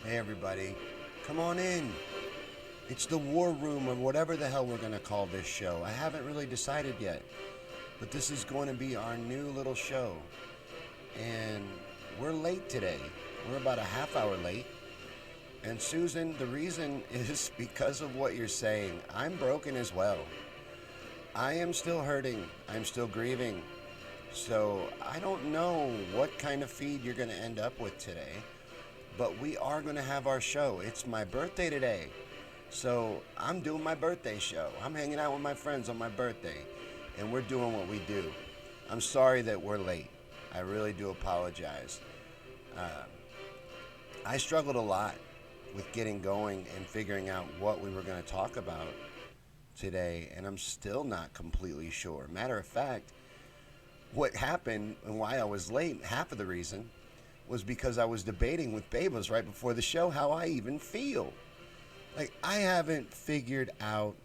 Hey everybody, come on in. It's the War Room or whatever the hell we're going to call this show. I haven't really decided yet, but this is going to be our new little show. And we're late today. We're about a half hour late. And Susan, the reason is because of what you're saying. I'm broken as well. I am still hurting. I'm still grieving. So I don't know what kind of feed you're going to end up with today. But we are going to have our show. It's my birthday today. So I'm doing my birthday show. I'm hanging out with my friends on my birthday. And we're doing what we do. I'm sorry that we're late. I really do apologize. Uh, I struggled a lot with getting going and figuring out what we were going to talk about today. And I'm still not completely sure. Matter of fact, what happened and why I was late, half of the reason, was because I was debating with Babas right before the show how I even feel. Like, I haven't figured out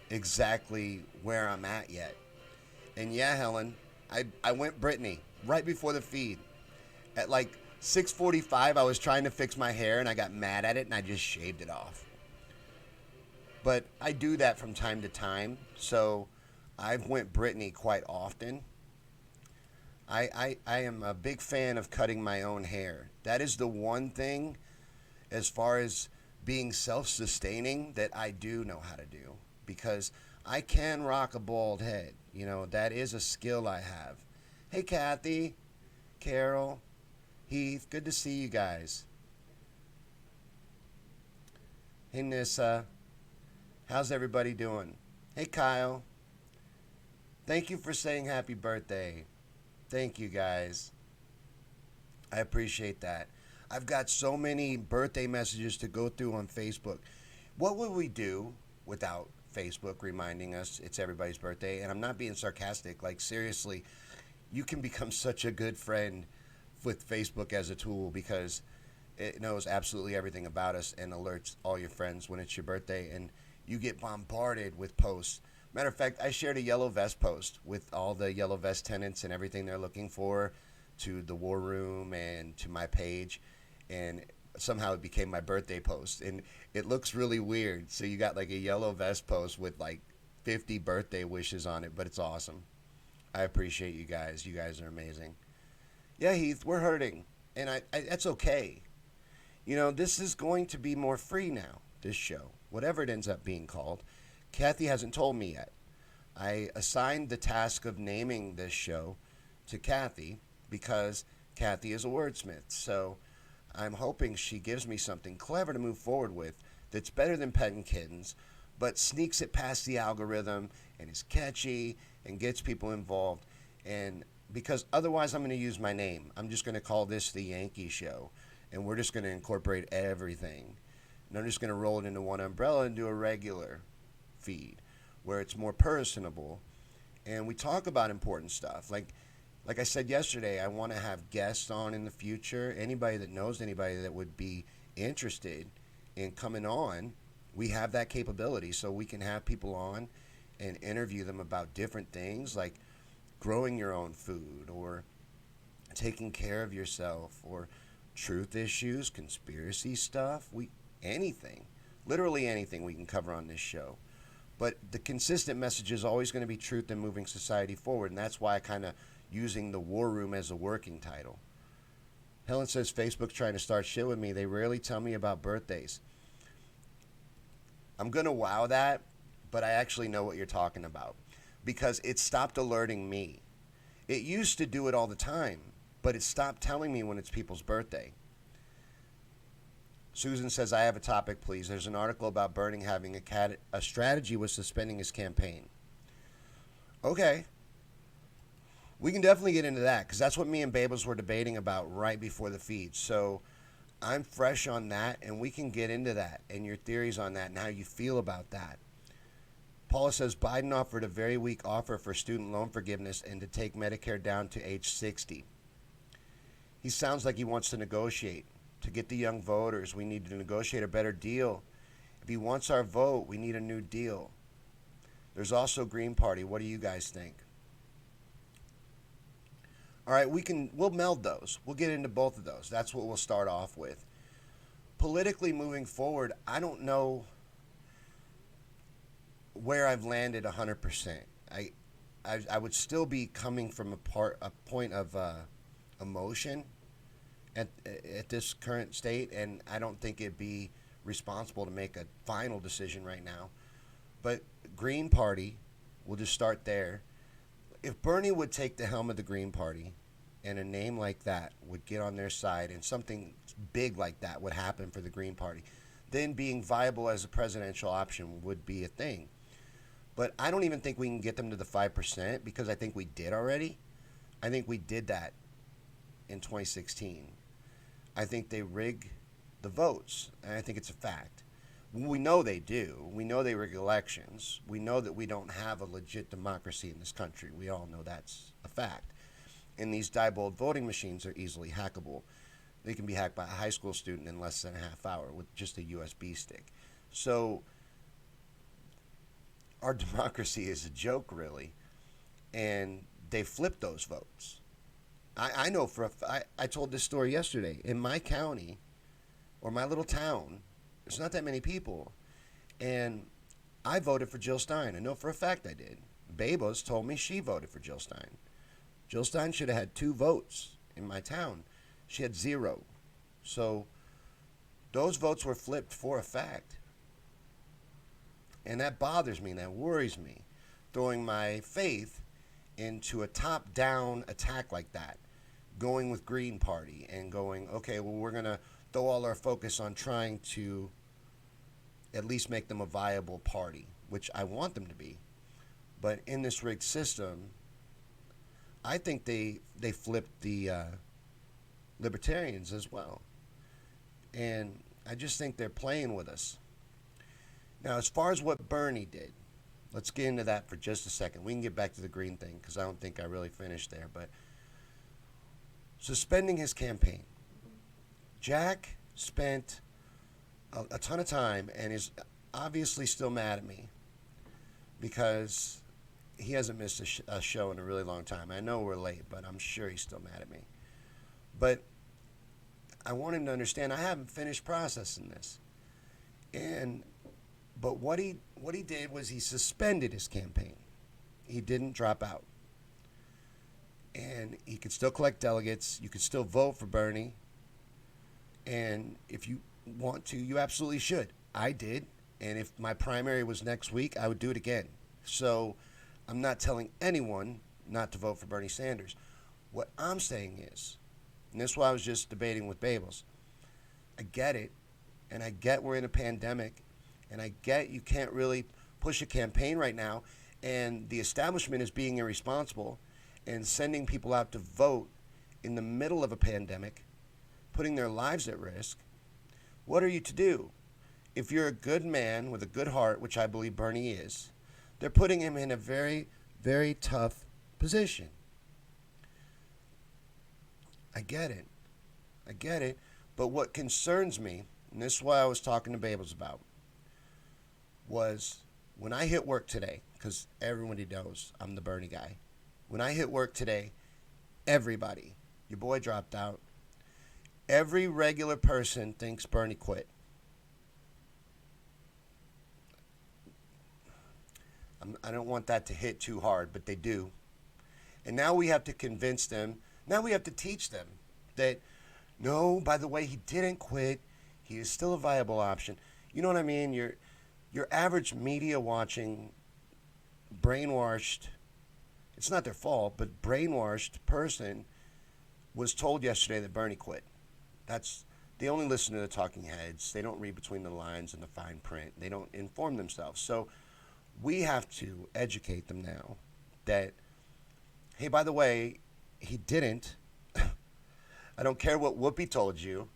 exactly where I'm at yet. And yeah, Helen, I went Brittany right before the feed. At like 6:45, I was trying to fix my hair and I got mad at it and I just shaved it off. But I do that from time to time, so I've went Brittany quite often. I am a big fan of cutting my own hair. That is the one thing, as far as being self sustaining, that I do know how to do. Because I can rock a bald head. You know, that is a skill I have. Hey, Kathy, Carol, Heath, good to see you guys. Hey, Nissa, how's everybody doing? Hey, Kyle, thank you for saying happy birthday. Thank you, guys. I appreciate that. I've got so many birthday messages to go through on Facebook. What would we do without Facebook reminding us it's everybody's birthday? And I'm not being sarcastic. Like, seriously, you can become such a good friend with Facebook as a tool because it knows absolutely everything about us and alerts all your friends when it's your birthday. And you get bombarded with posts. Matter of fact, I shared a yellow vest post with all the yellow vest tenants and everything they're looking for to the war room and to my page. And somehow it became my birthday post. And it looks really weird. So you got like a yellow vest post with like 50 birthday wishes on it, but it's awesome. I appreciate you guys. You guys are amazing. Yeah, Heath, we're hurting. And that's okay. You know, this is going to be more free now, this show, whatever it ends up being called. Kathy hasn't told me yet. I assigned the task of naming this show to Kathy because Kathy is a wordsmith. So I'm hoping she gives me something clever to move forward with that's better than Petting Kittens, but sneaks it past the algorithm and is catchy and gets people involved. And because otherwise, I'm going to use my name. I'm just going to call this the Yankee Show, and we're just going to incorporate everything. And I'm just going to roll it into one umbrella and do a regular feed where it's more personable and we talk about important stuff. Like I said yesterday, I want to have guests on in the future. Anybody that knows anybody that would be interested in coming on, we have that capability so we can have people on and interview them about different things like growing your own food or taking care of yourself or truth issues, conspiracy stuff, we anything. Literally anything we can cover on this show. But the consistent message is always going to be truth and moving society forward, and that's why I kind of using the War Room as a working title. Helen says Facebook's trying to start shit with me. They rarely tell me about birthdays. I'm going to wow that, but I actually know what you're talking about because it stopped alerting me. It used to do it all the time, but it stopped telling me when it's people's birthday. Susan says, I have a topic, please. There's an article about Bernie having a strategy with suspending his campaign. Okay. We can definitely get into that because that's what me and Babels were debating about right before the feed. So I'm fresh on that, and we can get into that and your theories on that and how you feel about that. Paula says Biden offered a very weak offer for student loan forgiveness and to take Medicare down to age 60. He sounds like he wants to negotiate. To get the young voters, we need to negotiate a better deal. If he wants our vote, we need a new deal. There's also Green Party. What do you guys think? All right, we'll meld those. We'll get into both of those. That's what we'll start off with. politically moving forward, I don't know where I've landed 100%. I would still be coming from a point of emotion at this current state, and I don't think it'd be responsible to make a final decision right now. But Green Party, we'll just start there. If Bernie would take the helm of the Green Party, and a name like that would get on their side, and something big like that would happen for the Green Party, then being viable as a presidential option would be a thing. But I don't even think we can get them to the 5% because I think we did already. I think we did that in 2016. I think they rig the votes, and I think it's a fact. We know they do. We know they rig elections. We know that we don't have a legit democracy in this country. We all know that's a fact. And these Diebold voting machines are easily hackable. They can be hacked by a high school student in less than a half hour with just a USB stick. So our democracy is a joke, really. And they flip those votes. I know I told this story yesterday. In my county, or my little town, there's not that many people. And I voted for Jill Stein. I know for a fact I did. Babos told me she voted for Jill Stein. Jill Stein should have had 2 votes in my town. She had 0. So those votes were flipped for a fact. And that bothers me and that worries me, throwing my faith into a top-down attack like that, going with Green Party and going, okay, well, we're going to throw all our focus on trying to at least make them a viable party, which I want them to be. But in this rigged system, I think they flipped the libertarians as well. And I just think they're playing with us. Now, as far as what Bernie did, let's get into that for just a second. We can get back to the green thing because I don't think I really finished there. But suspending his campaign. Jack spent a ton of time and is obviously still mad at me because he hasn't missed a show in a really long time. I know we're late, but I'm sure he's still mad at me. But I want him to understand I haven't finished processing this. But what he did was he suspended his campaign. He didn't drop out. And he could still collect delegates. You could still vote for Bernie. And if you want to, you absolutely should. I did. And if my primary was next week, I would do it again. So I'm not telling anyone not to vote for Bernie Sanders. What I'm saying is, and this is why I was just debating with Babels, I get it. And I get we're in a pandemic. And I get you can't really push a campaign right now. And the establishment is being irresponsible and sending people out to vote in the middle of a pandemic, putting their lives at risk. What are you to do? If you're a good man with a good heart, which I believe Bernie is, they're putting him in a very, very tough position. I get it. I get it. But what concerns me, and this is what I was talking to Babels about, was when I hit work today, because everybody knows I'm the Bernie guy. When I hit work today, everybody, your boy dropped out. Every regular person thinks Bernie quit. I don't want that to hit too hard, but they do. And now we have to convince them, now we have to teach them that, no, by the way, he didn't quit. He is still a viable option. You know what I mean? Your average media watching, brainwashed, it's not their fault, but brainwashed person was told yesterday that Bernie quit. They only listen to the talking heads. They don't read between the lines and the fine print. They don't inform themselves. So we have to educate them now that, hey, by the way, he didn't. I don't care what Whoopi told you.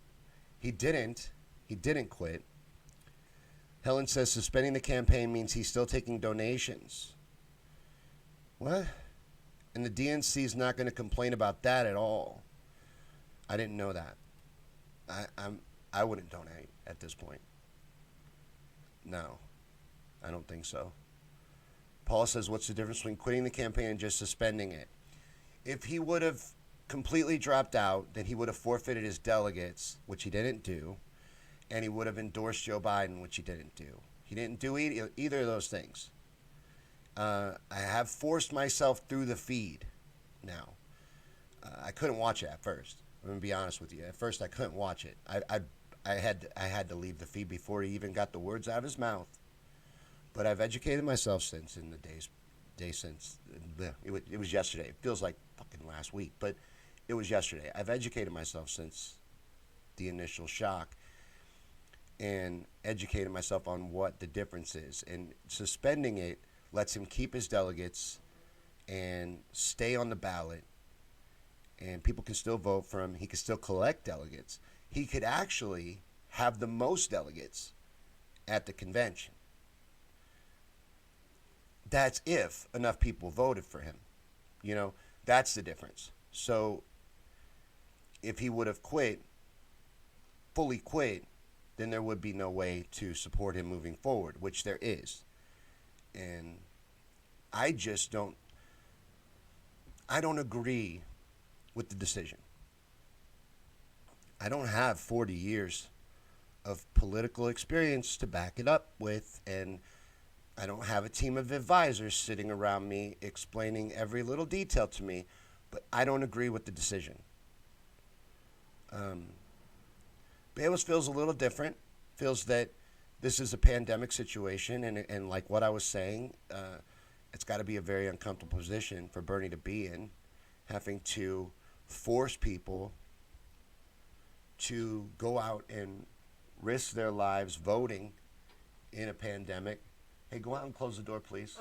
He didn't quit. Helen says suspending the campaign means he's still taking donations. What? And the DNC is not going to complain about that at all. I didn't know that. I wouldn't donate at this point. No, I don't think so. Paul says, what's the difference between quitting the campaign and just suspending it? If he would have completely dropped out, then he would have forfeited his delegates, which he didn't do. and he would have endorsed Joe Biden, which he didn't do. He didn't do either of those things. I have forced myself through the feed now. I couldn't watch it at first. I'm gonna be honest with you. At first, I couldn't watch it. I had to leave the feed before he even got the words out of his mouth. But I've educated myself since in the day since. It was yesterday. It feels like fucking last week, but it was yesterday. I've educated myself since the initial shock and educated myself on what the difference is. And suspending it lets him keep his delegates and stay on the ballot, and people can still vote for him. He can still collect delegates. He could actually have the most delegates at the convention. That's if enough people voted for him. That's the difference. So if he would have fully quit, then there would be no way to support him moving forward, which there is. And I don't agree with the decision. I don't have 40 years of political experience to back it up with, and I don't have a team of advisors sitting around me explaining every little detail to me, but I don't agree with the decision. Bayless feels a little different, feels that this is a pandemic situation, and like what I was saying, it's got to be a very uncomfortable position for Bernie to be in, having to force people to go out and risk their lives voting in a pandemic. Hey, go out and close the door, please.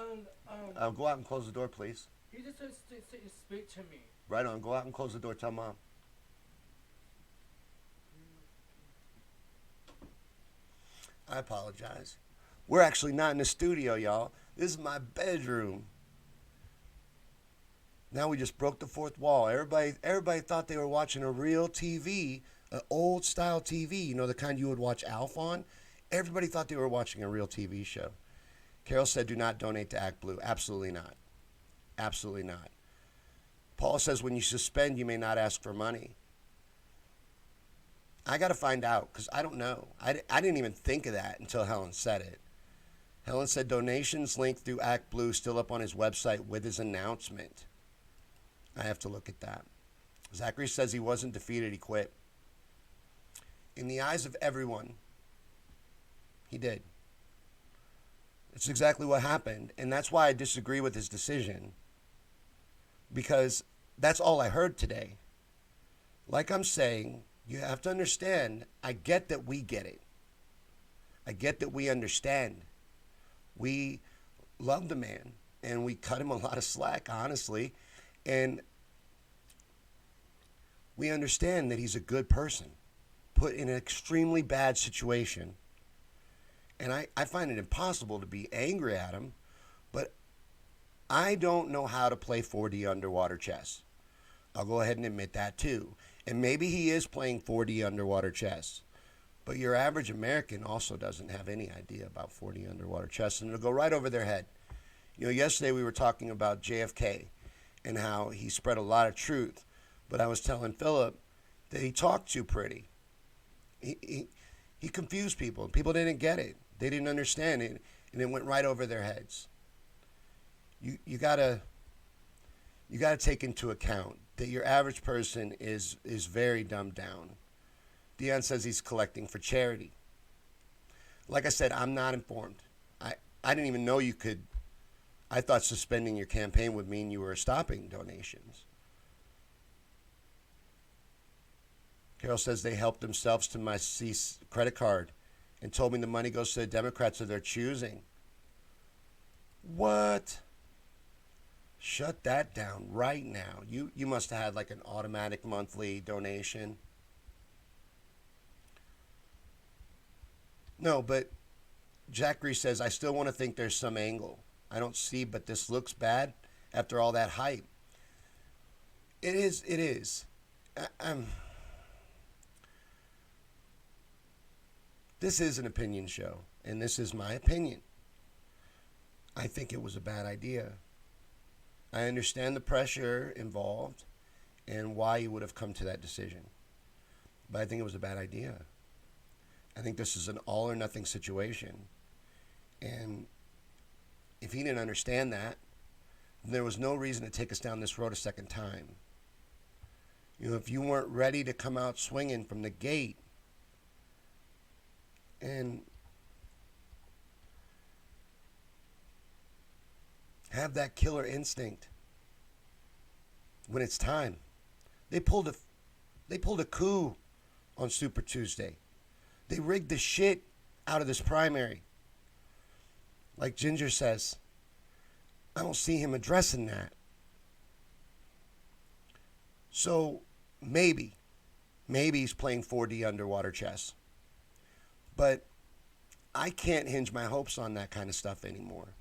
Go out and close the door, please. He just said to speak to me. Right on. Go out and close the door. Tell Mom. I apologize. We're actually not in the studio, y'all. This is my bedroom. Now we just broke the fourth wall. Everybody thought they were watching a real TV, an old style TV, the kind you would watch Alf on. Everybody thought they were watching a real TV show. Carol said, do not donate to Act Blue. Absolutely not. Absolutely not. Paul says, when you suspend, you may not ask for money. I got to find out because I don't know. I didn't even think of that until Helen said it. Helen said donations linked through Act Blue still up on his website with his announcement. I have to look at that. Zachary says he wasn't defeated, he quit. In the eyes of everyone, he did. It's exactly what happened, and that's why I disagree with his decision, because that's all I heard today. Like I'm saying, you have to understand, I get that we get it. I get that we understand. We love the man, and we cut him a lot of slack, honestly, and we understand that he's a good person, put in an extremely bad situation. And I find it impossible to be angry at him, but I don't know how to play 4D underwater chess. I'll go ahead and admit that too. And maybe he is playing 4D underwater chess, but your average American also doesn't have any idea about 4D underwater chess, and it'll go right over their head. Yesterday we were talking about JFK and how he spread a lot of truth, but I was telling Philip that he talked too pretty. He confused people. People didn't get it. They didn't understand it, and it went right over their heads. You gotta take into account that your average person is very dumbed down. Dion says he's collecting for charity. Like I said, I'm not informed. I didn't even know you could. I thought suspending your campaign would mean you were stopping donations. Carol says they helped themselves to my Cease credit card and told me the money goes to the Democrats of their choosing. What? Shut that down right now. You must have had like an automatic monthly donation. No, but Zachary says, I still want to think there's some angle. I don't see, but this looks bad after all that hype. It is. This is an opinion show, and this is my opinion. I think it was a bad idea. I understand the pressure involved and why you would have come to that decision. But I think it was a bad idea. I think this is an all or nothing situation. And if he didn't understand that, there was no reason to take us down this road a second time. If you weren't ready to come out swinging from the gate and have that killer instinct when it's time. They pulled a coup on Super Tuesday. They rigged the shit out of this primary. Like Ginger says, I don't see him addressing that. So maybe he's playing 4D underwater chess. But I can't hinge my hopes on that kind of stuff anymore.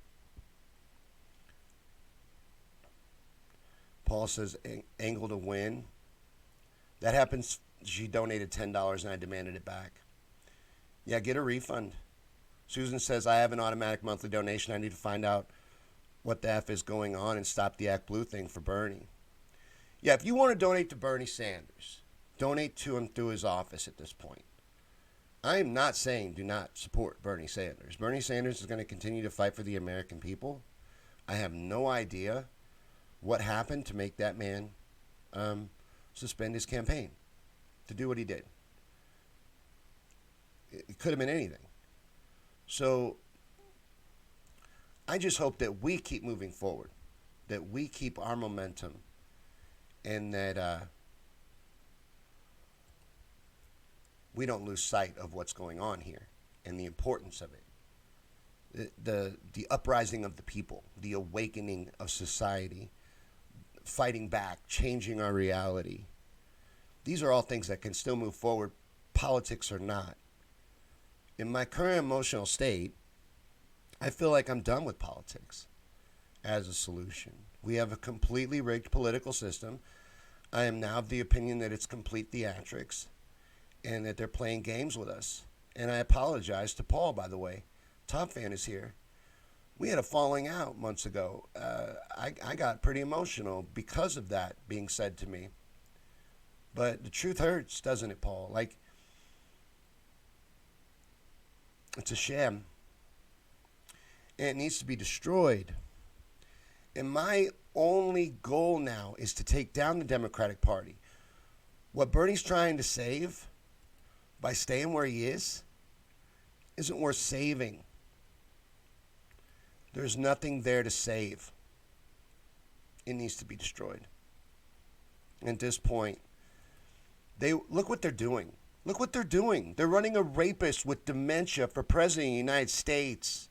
Paul says, Angle to win. That happens. She donated $10 and I demanded it back. Yeah, get a refund. Susan says, I have an automatic monthly donation. I need to find out what the F is going on and stop the Act Blue thing for Bernie. Yeah, if you want to donate to Bernie Sanders, donate to him through his office at this point. I am not saying do not support Bernie Sanders. Bernie Sanders is going to continue to fight for the American people. I have no idea what happened to make that man suspend his campaign to do what he did. It could have been anything. So I just hope that we keep moving forward, that we keep our momentum, and that we don't lose sight of what's going on here and the importance of it. The uprising of the people, the awakening of society, fighting back, changing our reality. These are all things that can still move forward, politics or not. In my current emotional state, I feel like I'm done with politics as a solution. We have a completely rigged political system. I am now of the opinion that it's complete theatrics and that they're playing games with us. And I apologize to Paul, by the way. Top Fan is here. We had a falling out months ago. I got pretty emotional because of that being said to me. But the truth hurts, doesn't it, Paul? Like, it's a sham. And it needs to be destroyed. And my only goal now is to take down the Democratic Party. What Bernie's trying to save by staying where he is isn't worth saving. There's nothing there to save. It needs to be destroyed. At this point, look what they're doing. Look what they're doing. They're running a rapist with dementia for president of the United States.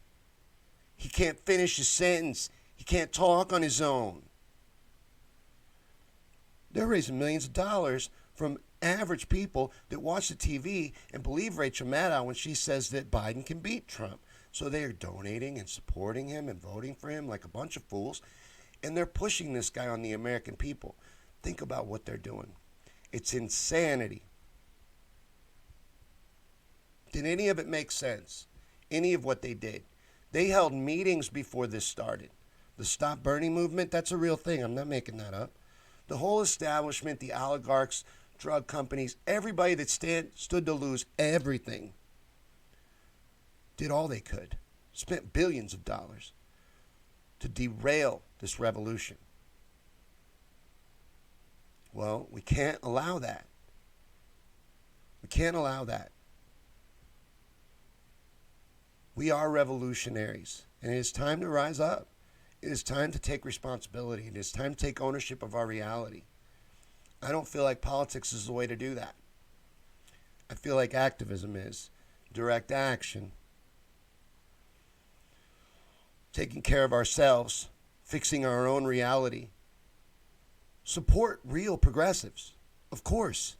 He can't finish his sentence. He can't talk on his own. They're raising millions of dollars from average people that watch the TV and believe Rachel Maddow when she says that Biden can beat Trump. So they are donating and supporting him and voting for him like a bunch of fools. And they're pushing this guy on the American people. Think about what they're doing. It's insanity. Did any of it make sense? Any of what they did? They held meetings before this started. The Stop Bernie movement, that's a real thing. I'm not making that up. The whole establishment, the oligarchs, drug companies, everybody that stood to lose everything, did all they could, spent billions of dollars to derail this revolution. Well, we can't allow that. We can't allow that. We are revolutionaries, and it is time to rise up. It is time to take responsibility. It is time to take ownership of our reality. I don't feel like politics is the way to do that. I feel like activism is. Direct action. Taking care of ourselves. Fixing our own reality. Support real progressives. Of course.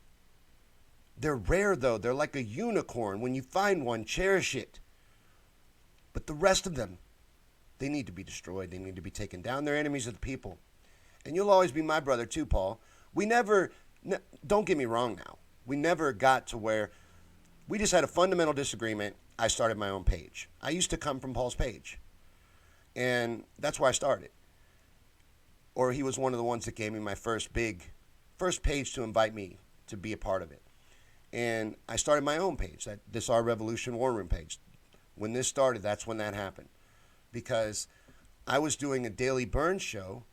They're rare, though. They're like a unicorn. When you find one, cherish it. But the rest of them, they need to be destroyed. They need to be taken down. They're enemies of the people. And you'll always be my brother too, Paul. We never, don't get me wrong now. We never got to where, we just had a fundamental disagreement. I started my own page. I used to come from Paul's page. And that's where I started. Or he was one of the ones that gave me my first page to invite me to be a part of it. And I started my own page, this Our Revolution War Room page. When this started, that's when that happened. Because I was doing a daily burn show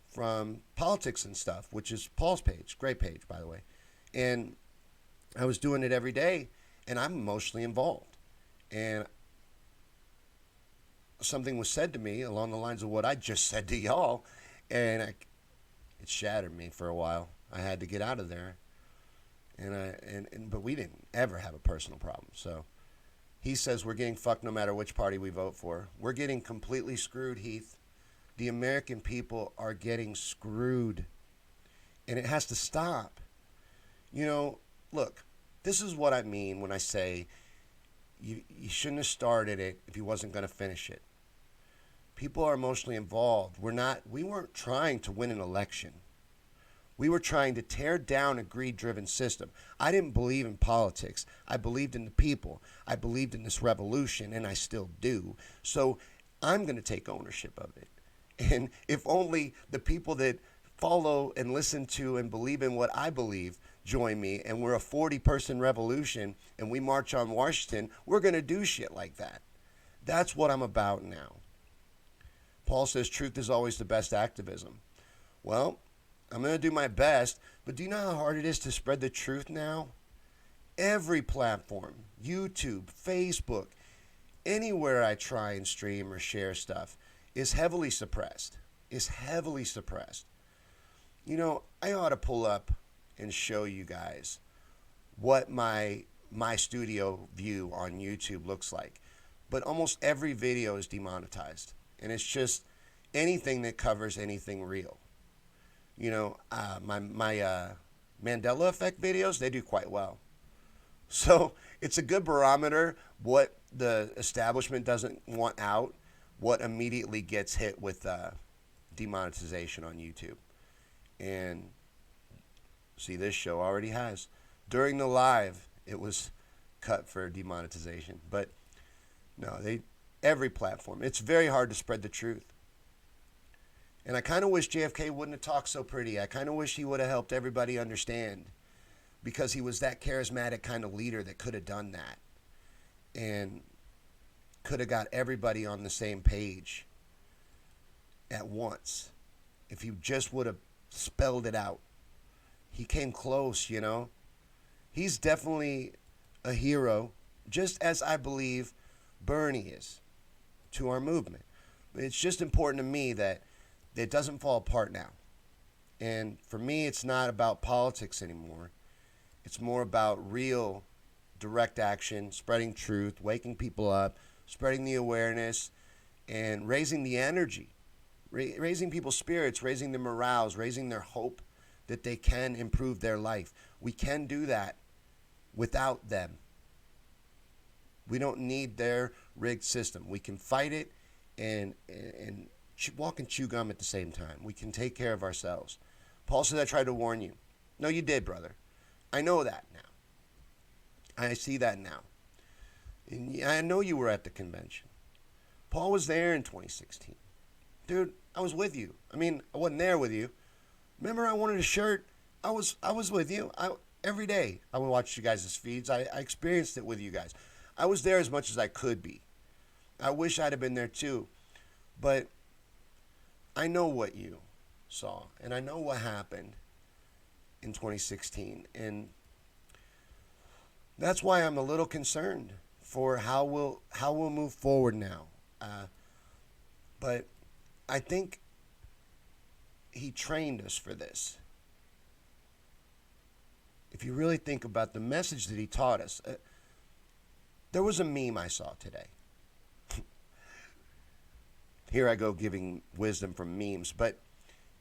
from politics and stuff, which is Paul's page. Great page, by the way. And I was doing it every day, and I'm emotionally involved. And something was said to me along the lines of what I just said to y'all, and it shattered me for a while. I had to get out of there. But we didn't ever have a personal problem. So he says we're getting fucked no matter which party we vote for. We're getting completely screwed, Heath. The American people are getting screwed. And it has to stop. You know, look, this is what I mean when I say you shouldn't have started it if you wasn't going to finish it. People are emotionally involved. We weren't trying to win an election. We were trying to tear down a greed-driven system. I didn't believe in politics. I believed in the people. I believed in this revolution, and I still do. So I'm going to take ownership of it. And if only the people that follow and listen to and believe in what I believe join me, and we're a 40-person revolution, and we march on Washington, we're going to do shit like that. That's what I'm about now. Paul says truth is always the best activism. Well, I'm going to do my best, but do you know how hard it is to spread the truth now? Every platform, YouTube, Facebook, anywhere I try and stream or share stuff is heavily suppressed. You know, I ought to pull up and show you guys what my studio view on YouTube looks like. But almost every video is demonetized. And it's just anything that covers anything real. You know, my Mandela Effect videos, they do quite well. So it's a good barometer what the establishment doesn't want out, what immediately gets hit with demonetization on YouTube. And see, this show already has. During the live, it was cut for demonetization. But no, every platform. It's very hard to spread the truth. And I kind of wish JFK wouldn't have talked so pretty. I kind of wish he would have helped everybody understand, because he was that charismatic kind of leader that could have done that and could have got everybody on the same page at once if he just would have spelled it out. He came close, you know. He's definitely a hero, just as I believe Bernie is to our movement. But it's just important to me that it doesn't fall apart now. And for me, it's not about politics anymore. It's more about real direct action, spreading truth, waking people up, spreading the awareness, and raising the energy, raising people's spirits, raising their morales, raising their hope that they can improve their life. We can do that without them. We don't need their rigged system. We can fight it and walk and chew gum at the same time. We can take care of ourselves. Paul says, I tried to warn you. No, you did, brother. I know that now. I see that now. And I know you were at the convention. Paul was there in 2016. Dude, I was with you. I mean, I wasn't there with you. Remember I wanted a shirt? I was with you. Every day I would watch you guys' feeds. I experienced it with you guys. I was there as much as I could be. I wish I'd have been there too. But I know what you saw, and I know what happened in 2016, and that's why I'm a little concerned for how we'll move forward now. But I think he trained us for this. If you really think about the message that he taught us, there was a meme I saw today. Here I go giving wisdom from memes, but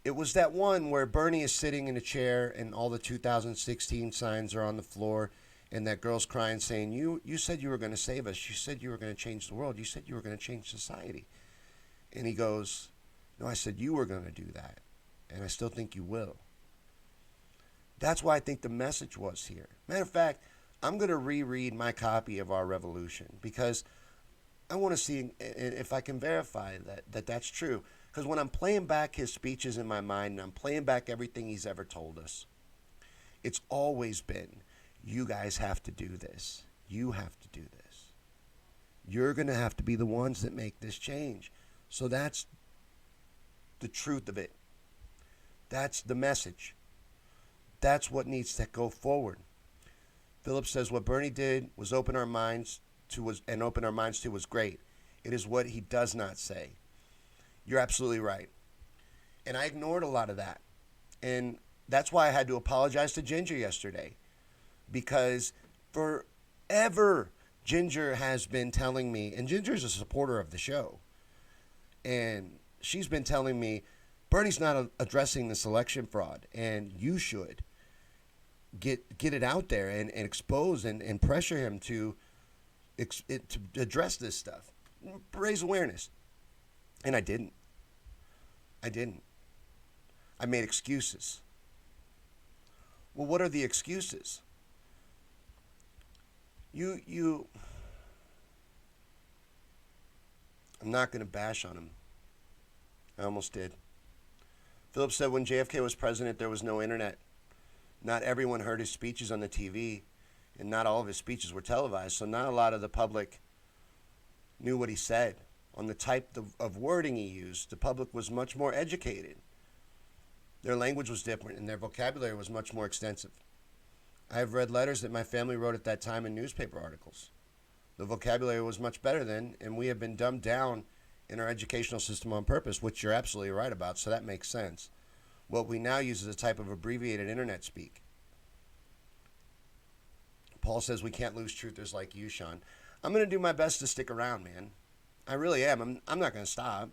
it was that one where Bernie is sitting in a chair and all the 2016 signs are on the floor, and that girl's crying saying, you said you were going to save us. You said you were going to change the world. You said you were going to change society. And he goes, no, I said you were going to do that, and I still think you will. That's why I think the message was here. Matter of fact, I'm going to reread my copy of Our Revolution, because I want to see if I can verify that that's true. Because when I'm playing back his speeches in my mind, and I'm playing back everything he's ever told us, it's always been, You guys have to do this. You have to do this. You're going to have to be the ones that make this change. So that's the truth of it. That's the message. That's what needs to go forward. Philip says what Bernie did was open our minds to was great. It is what he does not say. You're absolutely right. And I ignored a lot of that. And that's why I had to apologize to Ginger yesterday. Because forever Ginger has been telling me, and Ginger's a supporter of the show, and she's been telling me, Bernie's not addressing this election fraud, and you should get it out there and expose and pressure him to address this stuff, raise awareness. And I didn't. I made excuses. Well, what are the excuses? I'm not going to bash on him. I almost did. Philip said when JFK was president, there was no internet. Not everyone heard his speeches on the TV, and not all of his speeches were televised, so not a lot of the public knew what he said. On the type of wording he used, the public was much more educated. Their language was different, and their vocabulary was much more extensive. I have read letters that my family wrote at that time in newspaper articles. The vocabulary was much better then, and we have been dumbed down in our educational system on purpose, which you're absolutely right about, so that makes sense. What we now use is a type of abbreviated internet speak. Paul says we can't lose truthers like you, Sean. I'm going to do my best to stick around, man. I really am. I'm not going to stop.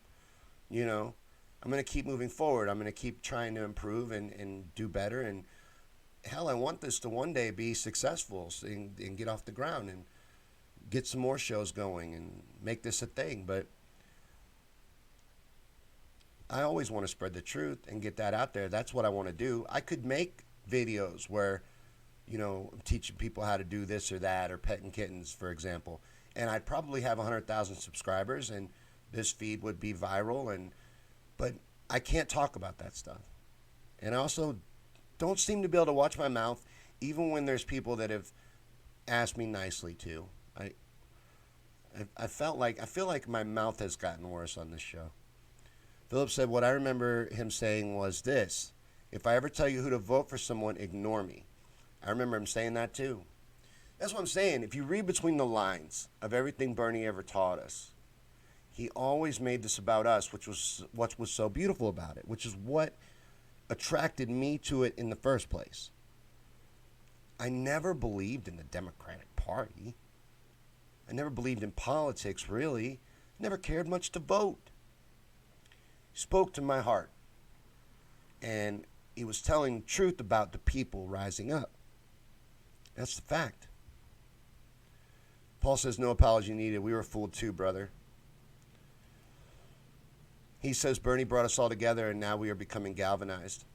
You know, I'm going to keep moving forward. I'm going to keep trying to improve and do better. And hell, I want this to one day be successful and get off the ground and get some more shows going and make this a thing. But I always want to spread the truth and get that out there. That's what I want to do. I could make videos where, you know, I'm teaching people how to do this or that, or petting kittens, for example. And I'd probably have 100,000 subscribers, and this feed would be viral. But I can't talk about that stuff. And I also don't seem to be able to watch my mouth, even when there's people that have asked me nicely to. I feel like my mouth has gotten worse on this show. Philip said, what I remember him saying was this: if I ever tell you who to vote for someone, ignore me. I remember him saying that too. That's what I'm saying. If you read between the lines of everything Bernie ever taught us, he always made this about us, which was what was so beautiful about it, which is what attracted me to it in the first place. I never believed in the Democratic Party. I never believed in politics, really. Never cared much to vote. He spoke to my heart. And he was telling truth about the people rising up. That's the fact. Paul says, no apology needed. We were fooled too, brother. He says, Bernie brought us all together, and now we are becoming galvanized.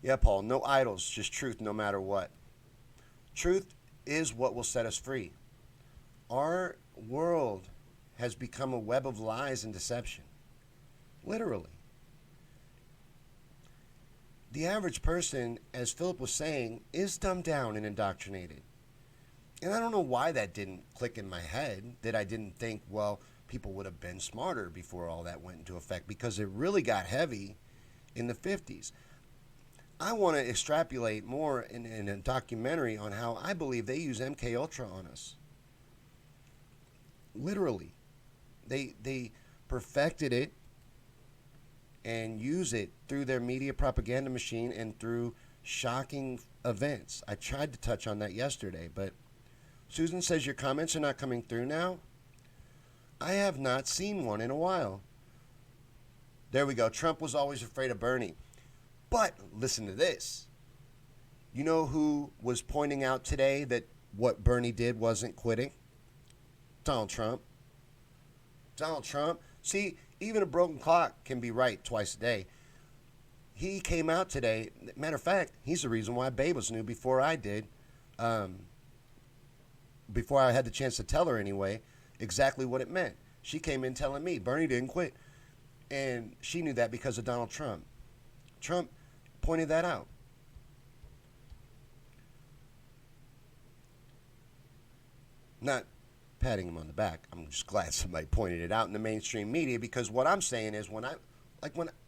Yeah, Paul, no idols, just truth no matter what. Truth is what will set us free. Our world has become a web of lies and deception. Literally. The average person, as Philip was saying, is dumbed down and indoctrinated. And I don't know why that didn't click in my head, that I didn't think, well, people would have been smarter before all that went into effect, because it really got heavy in the 50s. I want to extrapolate more in a documentary on how I believe they use MK Ultra on us. Literally. They perfected it and use it through their media propaganda machine and through shocking events. I tried to touch on that yesterday, but Susan says your comments are not coming through now. I have not seen one in a while. There we go. Trump was always afraid of Bernie. But listen to this. You know who was pointing out today that what Bernie did wasn't quitting? Donald Trump. Donald Trump. See, even a broken clock can be right twice a day. He came out today. Matter of fact, he's the reason why Babos knew before I did. Before I had the chance to tell her anyway, exactly what it meant. She came in telling me Bernie didn't quit. And she knew that because of Donald Trump. Trump pointed that out. Not patting him on the back. I'm just glad somebody pointed it out in the mainstream media, because what I'm saying is when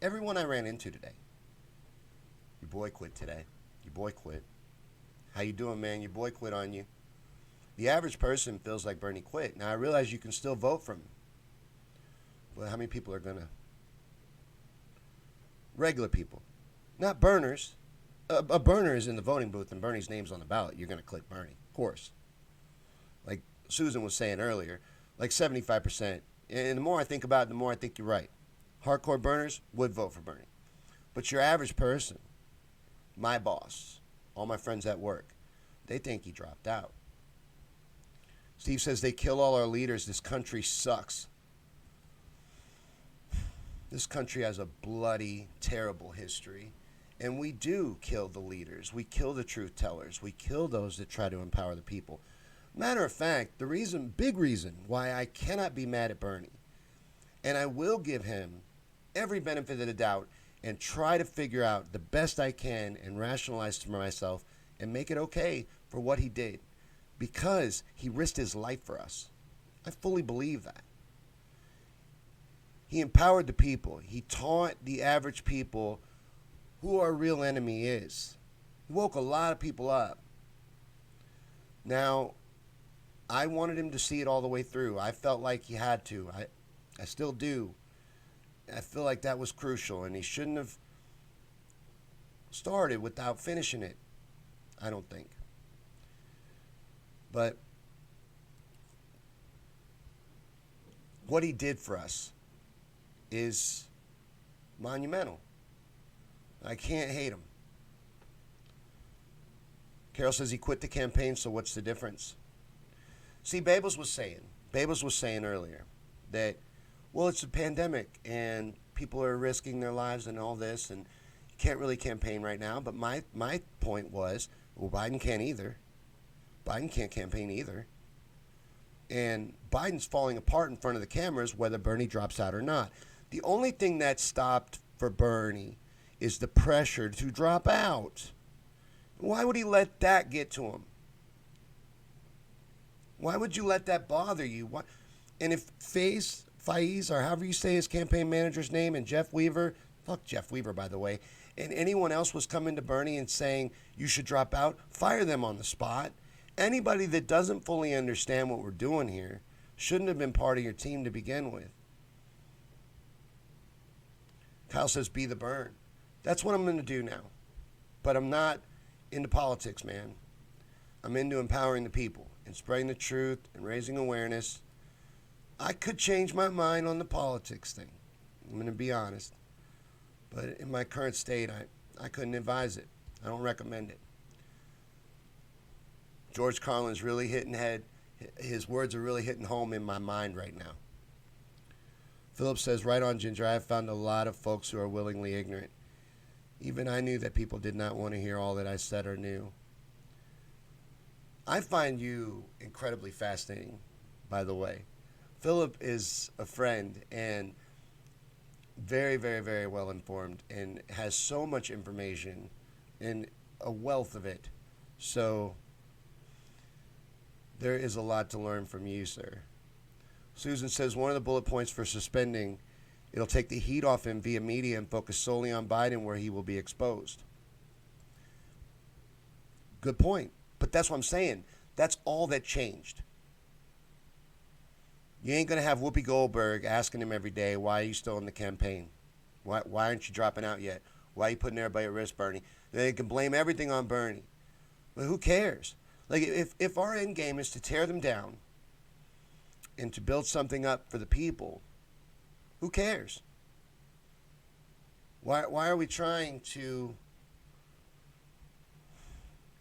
everyone I ran into today, your boy quit today. Your boy quit. How you doing, man? Your boy quit on you. The average person feels like Bernie quit. Now, I realize you can still vote for him. But how many people are going to? Regular people. Not burners. A burner is in the voting booth and Bernie's name's on the ballot. You're going to click Bernie, of course. Like Susan was saying earlier, like 75%. And the more I think about it, the more I think you're right. Hardcore burners would vote for Bernie. But your average person, my boss, all my friends at work, they think he dropped out. Steve says they kill all our leaders. This country sucks. This country has a bloody, terrible history. And we do kill the leaders. We kill the truth tellers. We kill those that try to empower the people. Matter of fact, big reason why I cannot be mad at Bernie, and I will give him every benefit of the doubt and try to figure out the best I can and rationalize to myself and make it okay for what he did, because he risked his life for us. I fully believe that. He empowered the people. He taught the average people who our real enemy is. He woke a lot of people up. Now, I wanted him to see it all the way through. I felt like he had to. I still do. I feel like that was crucial, and he shouldn't have started without finishing it, I don't think. But what he did for us is monumental. I can't hate him. Carol says he quit the campaign, so what's the difference? See, Babels was saying earlier that, well, it's a pandemic and people are risking their lives and all this, and you can't really campaign right now. But my point was, well, Biden can't either. Biden can't campaign either. And Biden's falling apart in front of the cameras whether Bernie drops out or not. The only thing that stopped for Bernie is the pressure to drop out. Why would he let that get to him? Why would you let that bother you? Why? And if Faiz, or however you say his campaign manager's name, and Jeff Weaver, fuck Jeff Weaver, by the way, and anyone else was coming to Bernie and saying you should drop out, fire them on the spot. Anybody that doesn't fully understand what we're doing here shouldn't have been part of your team to begin with. Kyle says, be the burn. That's what I'm going to do now. But I'm not into politics, man. I'm into empowering the people and spreading the truth and raising awareness. I could change my mind on the politics thing. I'm going to be honest. But in my current state, I couldn't advise it. I don't recommend it. George Carlin's really hitting head. His words are really hitting home in my mind right now. Philip says, right on, Ginger. I have found a lot of folks who are willingly ignorant. Even I knew that people did not want to hear all that I said or knew. I find you incredibly fascinating, by the way. Philip is a friend and very, very, very well informed and has so much information and a wealth of it. So there is a lot to learn from you, sir. Susan says one of the bullet points for suspending, it'll take the heat off him via media and focus solely on Biden where he will be exposed. Good point. But that's what I'm saying. That's all that changed. You ain't going to have Whoopi Goldberg asking him every day, why are you still in the campaign? Why aren't you dropping out yet? Why are you putting everybody at risk, Bernie? They can blame everything on Bernie. But who cares? Like, if our end game is to tear them down and to build something up for the people, who cares? Why are we trying to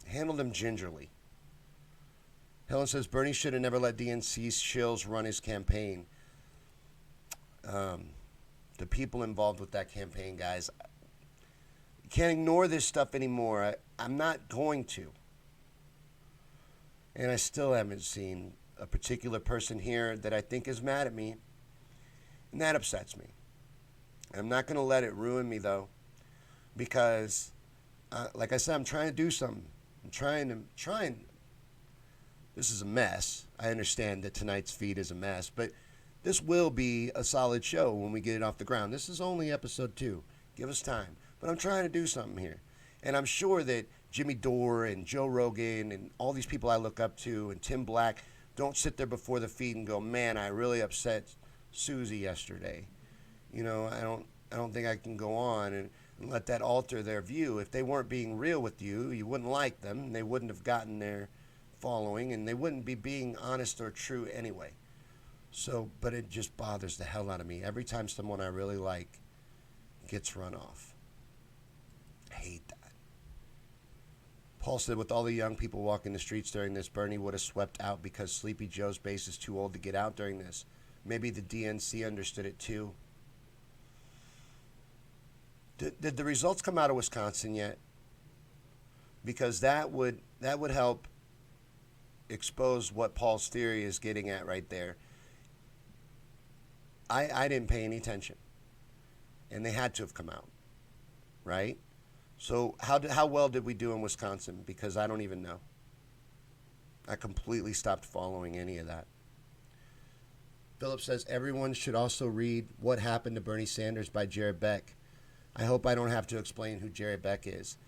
handle them gingerly? Helen says Bernie should have never let DNC shills run his campaign. The people involved with that campaign, guys, you can't ignore this stuff anymore. I'm not going to. And I still haven't seen a particular person here that I think is mad at me. And that upsets me. I'm not going to let it ruin me, though, because Like I said, I'm trying to do something. I'm trying. This is a mess. I understand that tonight's feed is a mess, but this will be a solid show when we get it off the ground. This is only episode 2. Give us time. But I'm trying to do something here. And I'm sure that Jimmy Dore and Joe Rogan and all these people I look up to and Tim Black don't sit there before the feed and go, "Man, I really upset Susie yesterday." I don't think I can go on and let that alter their view. If they weren't being real with you, you wouldn't like them, and they wouldn't have gotten their following, and they wouldn't be being honest or true anyway. So, but it just bothers the hell out of me every time someone I really like gets run off. I hate that. Paul said, with all the young people walking the streets during this, Bernie would have swept out because Sleepy Joe's base is too old to get out during this. Maybe the DNC understood it too. Did the results come out of Wisconsin yet? Because that would help expose what Paul's theory is getting at right there. I didn't pay any attention, and they had to have come out, right? So how well did we do in Wisconsin? Because I don't even know. I completely stopped following any of that. Philip says everyone should also read What Happened to Bernie Sanders by Jared Beck. I hope I don't have to explain who Jared Beck is.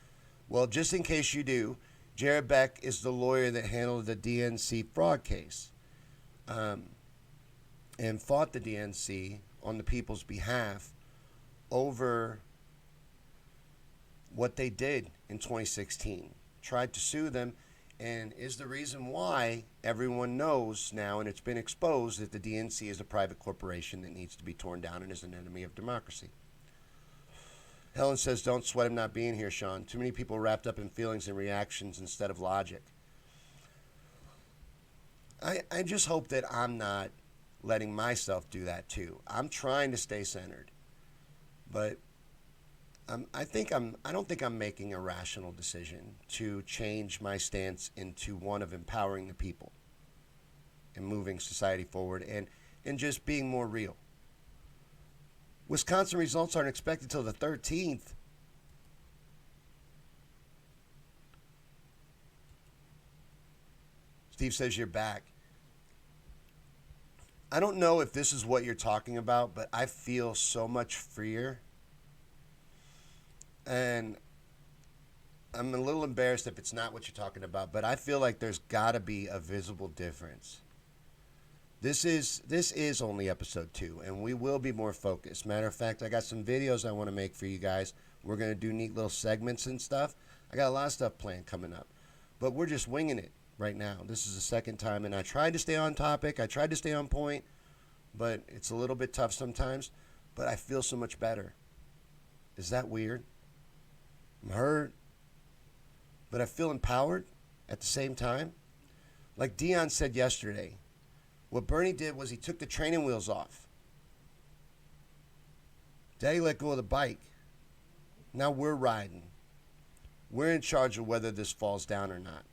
Well, just in case you do, Jared Beck is the lawyer that handled the DNC fraud case and fought the DNC on the people's behalf over what they did in 2016. Tried to sue them, and is the reason why everyone knows now, and it's been exposed, that the DNC is a private corporation that needs to be torn down and is an enemy of democracy. Helen says, don't sweat him not being here, Sean. Too many people wrapped up in feelings and reactions instead of logic. I just hope that I'm not letting myself do that too. I'm trying to stay centered, but I don't think I'm making a rational decision to change my stance into one of empowering the people and moving society forward and just being more real. Wisconsin results aren't expected till the 13th. Steve says you're back. I don't know if this is what you're talking about, but I feel so much freer. And I'm a little embarrassed if it's not what you're talking about, but I feel like there's got to be a visible difference. This is only episode 2, and we will be more focused. Matter of fact, I got some videos I want to make for you guys. We're going to do neat little segments and stuff. I got a lot of stuff planned coming up, but we're just winging it right now. This is the second time, and I tried to stay on topic. I tried to stay on point, but it's a little bit tough sometimes, but I feel so much better. Is that weird? I'm hurt, but I feel empowered at the same time. Like Dion said yesterday, what Bernie did was he took the training wheels off. Daddy let go of the bike. Now we're riding. We're in charge of whether this falls down or not.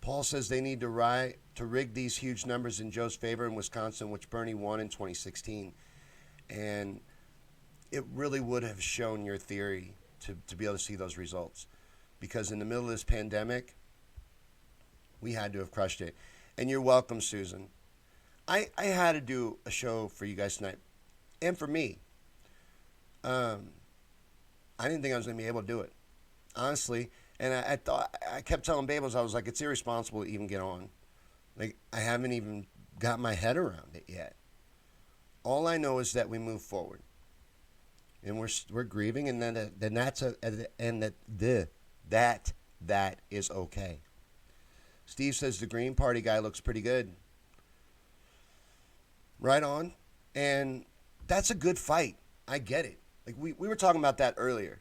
Paul says they need to rig these huge numbers in Joe's favor in Wisconsin, which Bernie won in 2016. And it really would have shown your theory to be able to see those results. Because in the middle of this pandemic, we had to have crushed it. And you're welcome, Susan. I had to do a show for you guys tonight. And for me. I didn't think I was going to be able to do it. Honestly. And I kept telling Babels, I was like, it's irresponsible to even get on. Like, I haven't even got my head around it yet. All I know is that we move forward. And we're grieving, and then that's that is okay. Steve says the Green Party guy looks pretty good. Right on. And that's a good fight. I get it. Like we were talking about that earlier.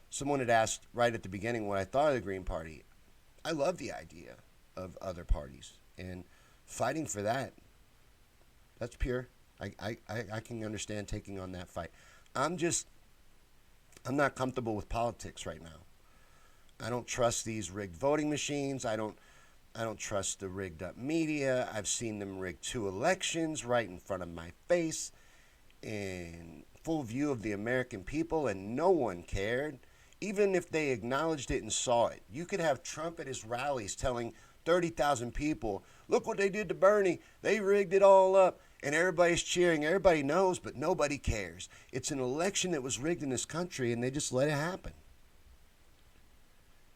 Someone had asked right at the beginning what I thought of the Green Party. I love the idea of other parties and fighting for that. That's pure. I can understand taking on that fight. I'm not comfortable with politics right now. I don't trust these rigged voting machines. I don't trust the rigged up media. I've seen them rig 2 elections right in front of my face in full view of the American people, and no one cared. even if they acknowledged it and saw it. You could have Trump at his rallies telling 30,000 people, look what they did to Bernie. They rigged it all up. And everybody's cheering. Everybody knows, but nobody cares. It's an election that was rigged in this country, and they just let it happen.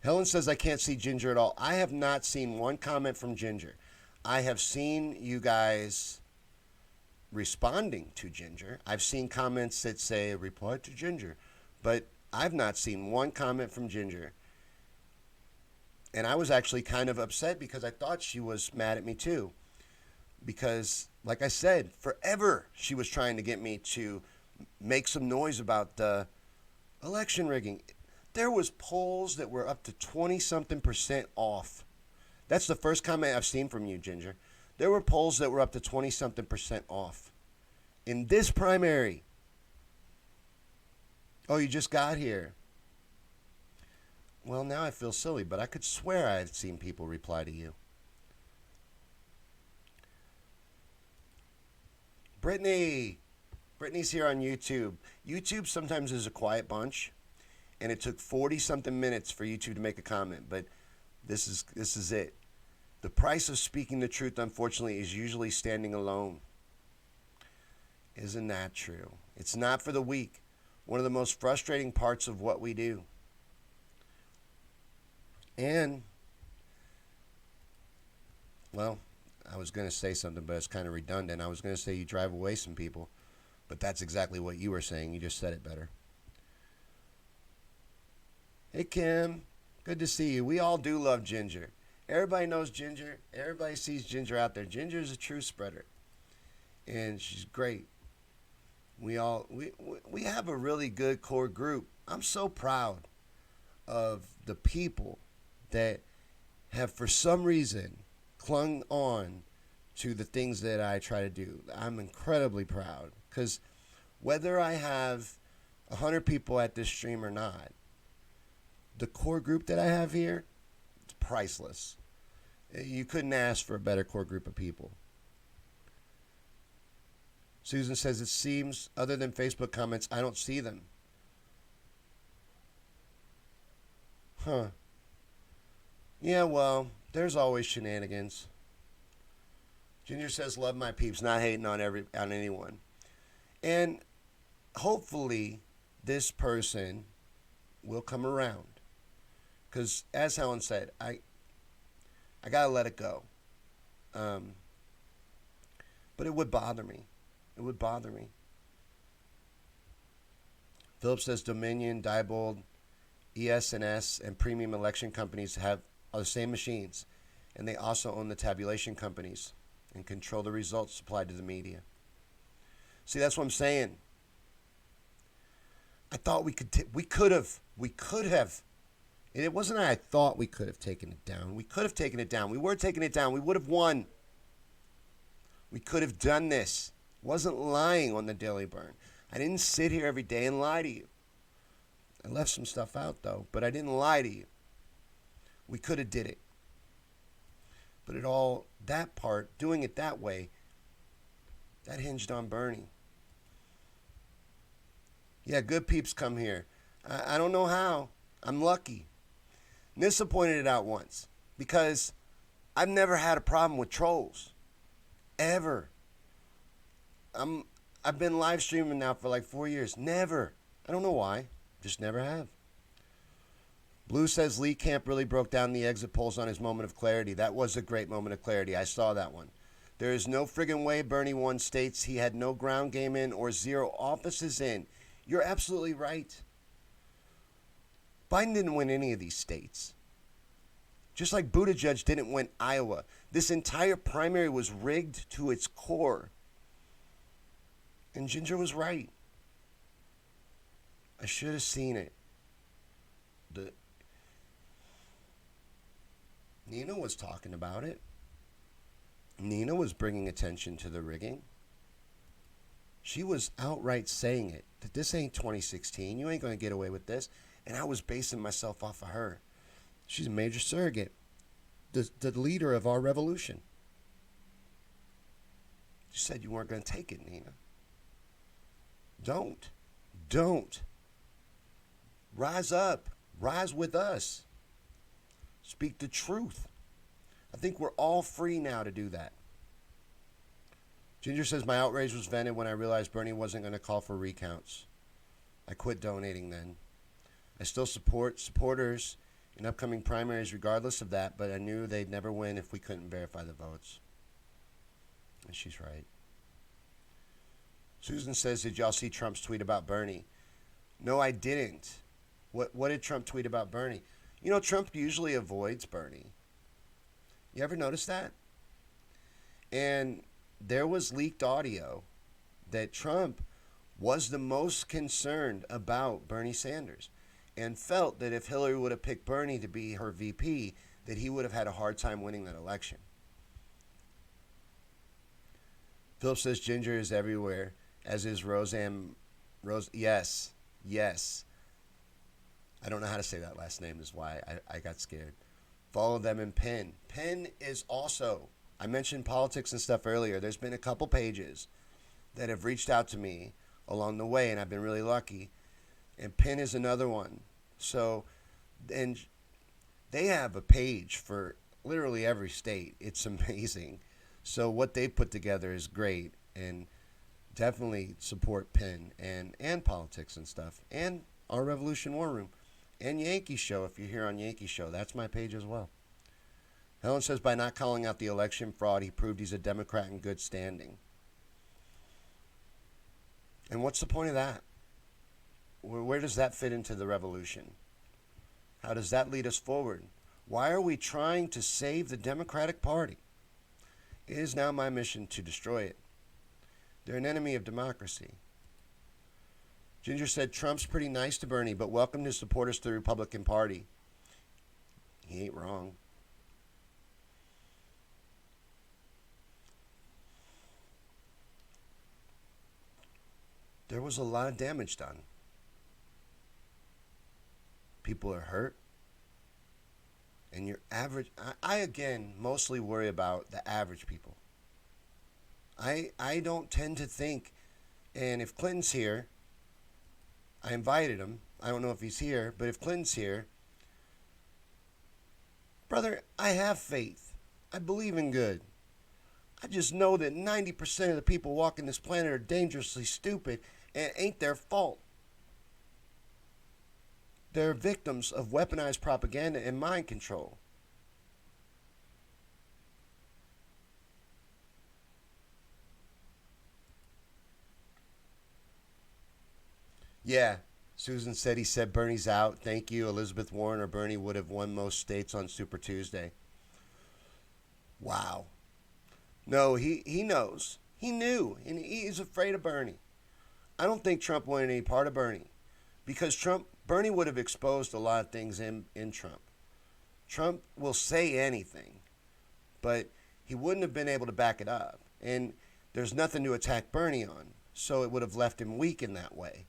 Helen says, I can't see Ginger at all. I have not seen one comment from Ginger. I have seen you guys responding to Ginger. I've seen comments that say, reply to Ginger. But I've not seen one comment from Ginger. And I was actually kind of upset because I thought she was mad at me too. Because, like I said, forever she was trying to get me to make some noise about the election rigging. There was polls that were up to 20-something% off. That's the first comment I've seen from you, Ginger. There were polls that were up to 20-something% off. In this primary. Oh, you just got here. Well, now I feel silly, but I could swear I had seen people reply to you. Brittany's here on YouTube. YouTube sometimes is a quiet bunch, and it took 40-something minutes for YouTube to make a comment, but this is it. The price of speaking the truth, unfortunately, is usually standing alone. Isn't that true? It's not for the weak. One of the most frustrating parts of what we do. And, well, I was going to say something, but it's kind of redundant. I was going to say you drive away some people, but that's exactly what you were saying. You just said it better. Hey, Kim. Good to see you. We all do love Ginger. Everybody knows Ginger. Everybody sees Ginger out there. Ginger is a true spreader, and she's great. We have a really good core group. I'm so proud of the people that have, for some reason, clung on to the things that I try to do. I'm incredibly proud because whether I have 100 people at this stream or not, the core group that I have here, it's priceless. You couldn't ask for a better core group of people. Susan says, it seems, other than Facebook comments, I don't see them. Huh. Yeah, well, there's always shenanigans. Ginger says, love my peeps, not hating on anyone. And hopefully this person will come around. Because as Helen said, I got to let it go. But it would bother me. It would bother me. Philip says Dominion, Diebold, ES&S, and premium election companies are the same machines, and they also own the tabulation companies and control the results supplied to the media. See, that's what I'm saying. I thought we could have. And it wasn't I thought we could have taken it down. We could have taken it down. We were taking it down. We would have won. We could have done this. Wasn't lying on the Daily Burn. I didn't sit here every day and lie to you. I left some stuff out, though, but I didn't lie to you. We could have did it. But that part, doing it that way, that hinged on Bernie. Yeah, good peeps come here. I don't know how. I'm lucky. Nissa pointed it out once because I've never had a problem with trolls. Ever. I've been live streaming now for like 4 years. Never. I don't know why. Just never have. Blue says Lee Camp really broke down the exit polls on his moment of clarity. That was a great moment of clarity. I saw that one. There is no friggin' way Bernie won states he had no ground game in or 0 offices in. You're absolutely right. Biden didn't win any of these states. Just like Buttigieg didn't win Iowa. This entire primary was rigged to its core. And Ginger was right. I should have seen it. Nina was talking about it. Nina was bringing attention to the rigging. She was outright saying it, that this ain't 2016. You ain't going to get away with this. And I was basing myself off of her. She's a major surrogate, the leader of our revolution. You said you weren't going to take it, Nina. Don't. Rise up. Rise with us. Speak the truth. I think we're all free now to do that. Ginger says, my outrage was vented when I realized Bernie wasn't going to call for recounts. I quit donating then. I still support supporters in upcoming primaries regardless of that, but I knew they'd never win if we couldn't verify the votes. And she's right. Susan says, did y'all see Trump's tweet about Bernie? No, I didn't. What did Trump tweet about Bernie? You know, Trump usually avoids Bernie. You ever notice that? And there was leaked audio that Trump was the most concerned about Bernie Sanders and felt that if Hillary would have picked Bernie to be her VP, that he would have had a hard time winning that election. Philip says Ginger is everywhere, as is Roseanne. Yes. I don't know how to say that last name is why I got scared. Follow them in Penn. Penn is also, I mentioned politics and stuff earlier. There's been a couple pages that have reached out to me along the way, and I've been really lucky. And Penn is another one. So, and they have a page for literally every state. It's amazing. So what they put together is great, and definitely support Penn and politics and stuff, and our Revolution War Room, and Yankee Show. If you're here on Yankee Show, that's my page as well. Helen says, by not calling out the election fraud, he proved he's a Democrat in good standing. And what's the point of that? Where does that fit into the revolution? How does that lead us forward? Why are we trying to save the Democratic Party? It is now my mission to destroy it. They're an enemy of democracy. Ginger said, Trump's pretty nice to Bernie, but welcomed his supporters to the Republican Party. He ain't wrong. There was a lot of damage done. People are hurt. And your average, I again mostly worry about the average people. I don't tend to think, and if Clinton's here, I invited him. I don't know if he's here, but if Clinton's here, brother, I have faith. I believe in good. I just know that 90% of the people walking this planet are dangerously stupid, and it ain't their fault. They're victims of weaponized propaganda and mind control. Yeah, Susan said he said Bernie's out. Thank you. Elizabeth Warren or Bernie would have won most states on Super Tuesday. Wow. No, he knows. He knew, and he's afraid of Bernie. I don't think Trump wanted any part of Bernie because Bernie would have exposed a lot of things in Trump. Trump will say anything, but he wouldn't have been able to back it up. And there's nothing to attack Bernie on, so it would have left him weak in that way.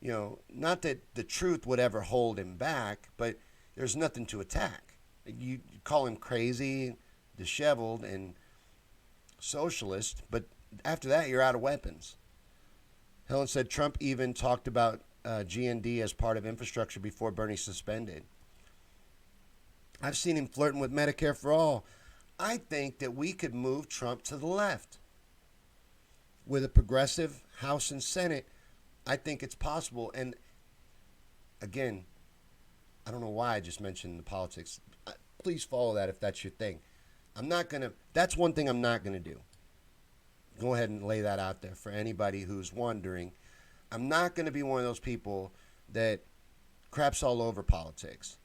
You know, not that the truth would ever hold him back, but there's nothing to attack. You call him crazy, disheveled, and socialist, but after that, you're out of weapons. Helen said Trump even talked about GND as part of infrastructure before Bernie suspended. I've seen him flirting with Medicare for all. I think that we could move Trump to the left. With a progressive House and Senate, I think it's possible. And again, I don't know why I just mentioned the politics. Please follow that if that's your thing. That's one thing I'm not going to do. Go ahead and lay that out there for anybody who's wondering. I'm not going to be one of those people that craps all over politics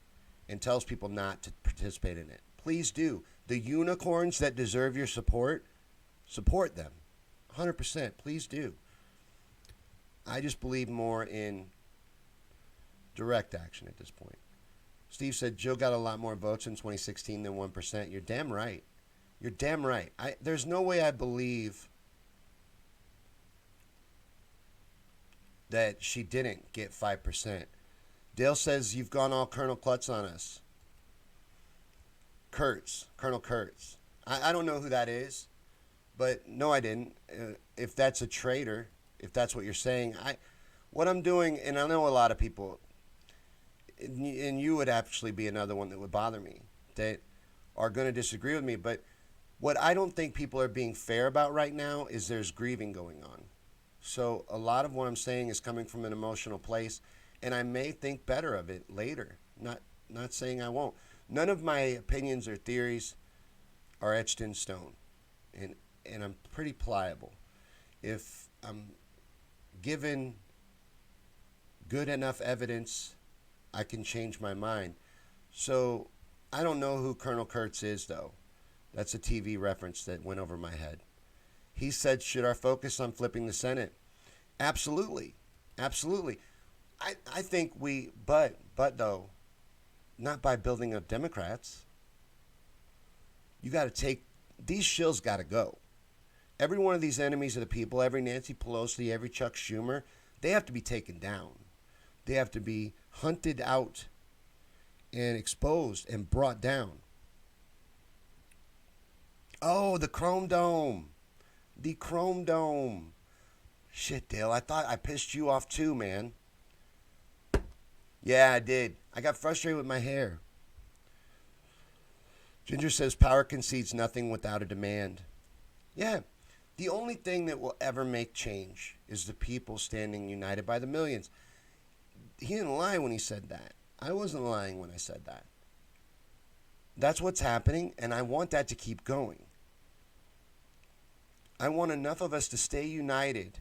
and tells people not to participate in it. Please do. The unicorns that deserve your support them. 100%. Please do. I just believe more in direct action at this point. Steve said Joe got a lot more votes in 2016 than 1%. You're damn right. You're damn right. There's no way I believe that she didn't get 5%. Dale says you've gone all Colonel Klutz on us. Colonel Kurtz. I don't know who that is, but no, I didn't. If that's a traitor, if that's what you're saying, what I'm doing, and I know a lot of people, and you would actually be another one that would bother me, that are going to disagree with me. But what I don't think people are being fair about right now is there's grieving going on. So a lot of what I'm saying is coming from an emotional place, and I may think better of it later. Not saying I won't. None of my opinions or theories are etched in stone, and I'm pretty pliable. If I'm given good enough evidence, I can change my mind. So I don't know who Colonel Kurtz is, though. That's a TV reference that went over my head. He said, should our focus on flipping the Senate? Absolutely. Absolutely. I think but though, not by building up Democrats. You got to these shills got to go. Every one of these enemies of the people, every Nancy Pelosi, every Chuck Schumer, they have to be taken down. They have to be hunted out and exposed and brought down. Oh, the Chrome Dome. The Chrome Dome. Shit, Dale, I thought I pissed you off too, man. Yeah, I did. I got frustrated with my hair. Ginger says power concedes nothing without a demand. Yeah, the only thing that will ever make change is the people standing united by the millions. He didn't lie when he said that. I wasn't lying when I said that. That's what's happening, and I want that to keep going. I want enough of us to stay united.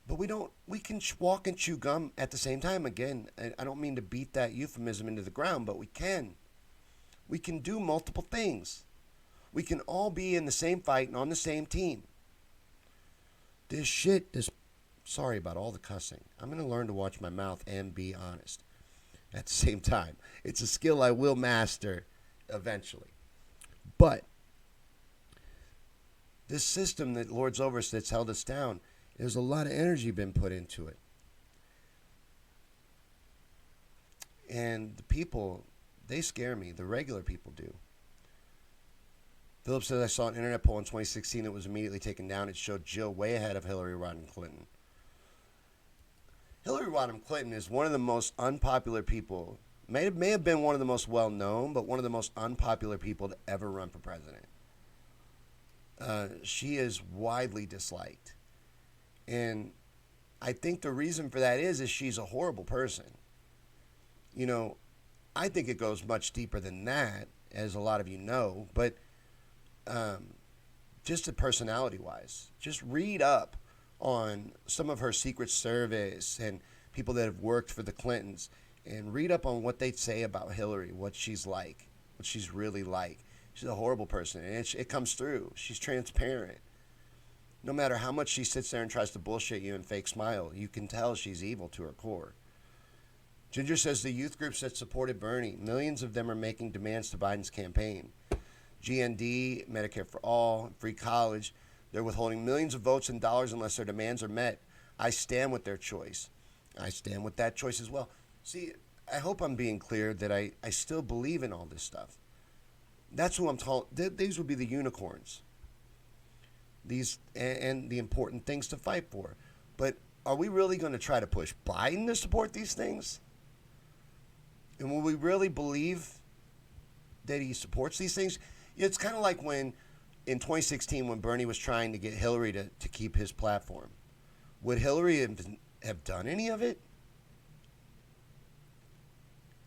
But we can walk and chew gum at the same time. Again, I don't mean to beat that euphemism into the ground, but we can. We can do multiple things. We can all be in the same fight and on the same team. Sorry about all the cussing. I'm going to learn to watch my mouth and be honest at the same time. It's a skill I will master eventually. But this system that lords over us, that's held us down, there's a lot of energy been put into it. And the people, they scare me. The regular people do. Philip says, I saw an internet poll in 2016 that was immediately taken down. It showed Jill way ahead of Hillary Rodham Clinton. Hillary Rodham Clinton is one of the most unpopular people. May have been one of the most well-known, but one of the most unpopular people to ever run for president. She is widely disliked. And I think the reason for that is she's a horrible person. You know, I think it goes much deeper than that, as a lot of you know, but just personality-wise, just read up on some of her Secret Service and people that have worked for the Clintons, and read up on what they say about Hillary, what she's like, what she's really like. She's a horrible person, and it comes through. She's transparent. No matter how much she sits there and tries to bullshit you and fake smile, you can tell she's evil to her core. Ginger says the youth groups that supported Bernie, millions of them are making demands to Biden's campaign. GND, Medicare for All, free college, they're withholding millions of votes and dollars unless their demands are met. I stand with their choice. I stand with that choice as well. See, I hope I'm being clear that I still believe in all this stuff. That's who I'm talking. These would be the unicorns. These and the important things to fight for. But are we really going to try to push Biden to support these things? And will we really believe that he supports these things? It's kind of like when, in 2016, when Bernie was trying to get Hillary to keep his platform. Would Hillary have done any of it?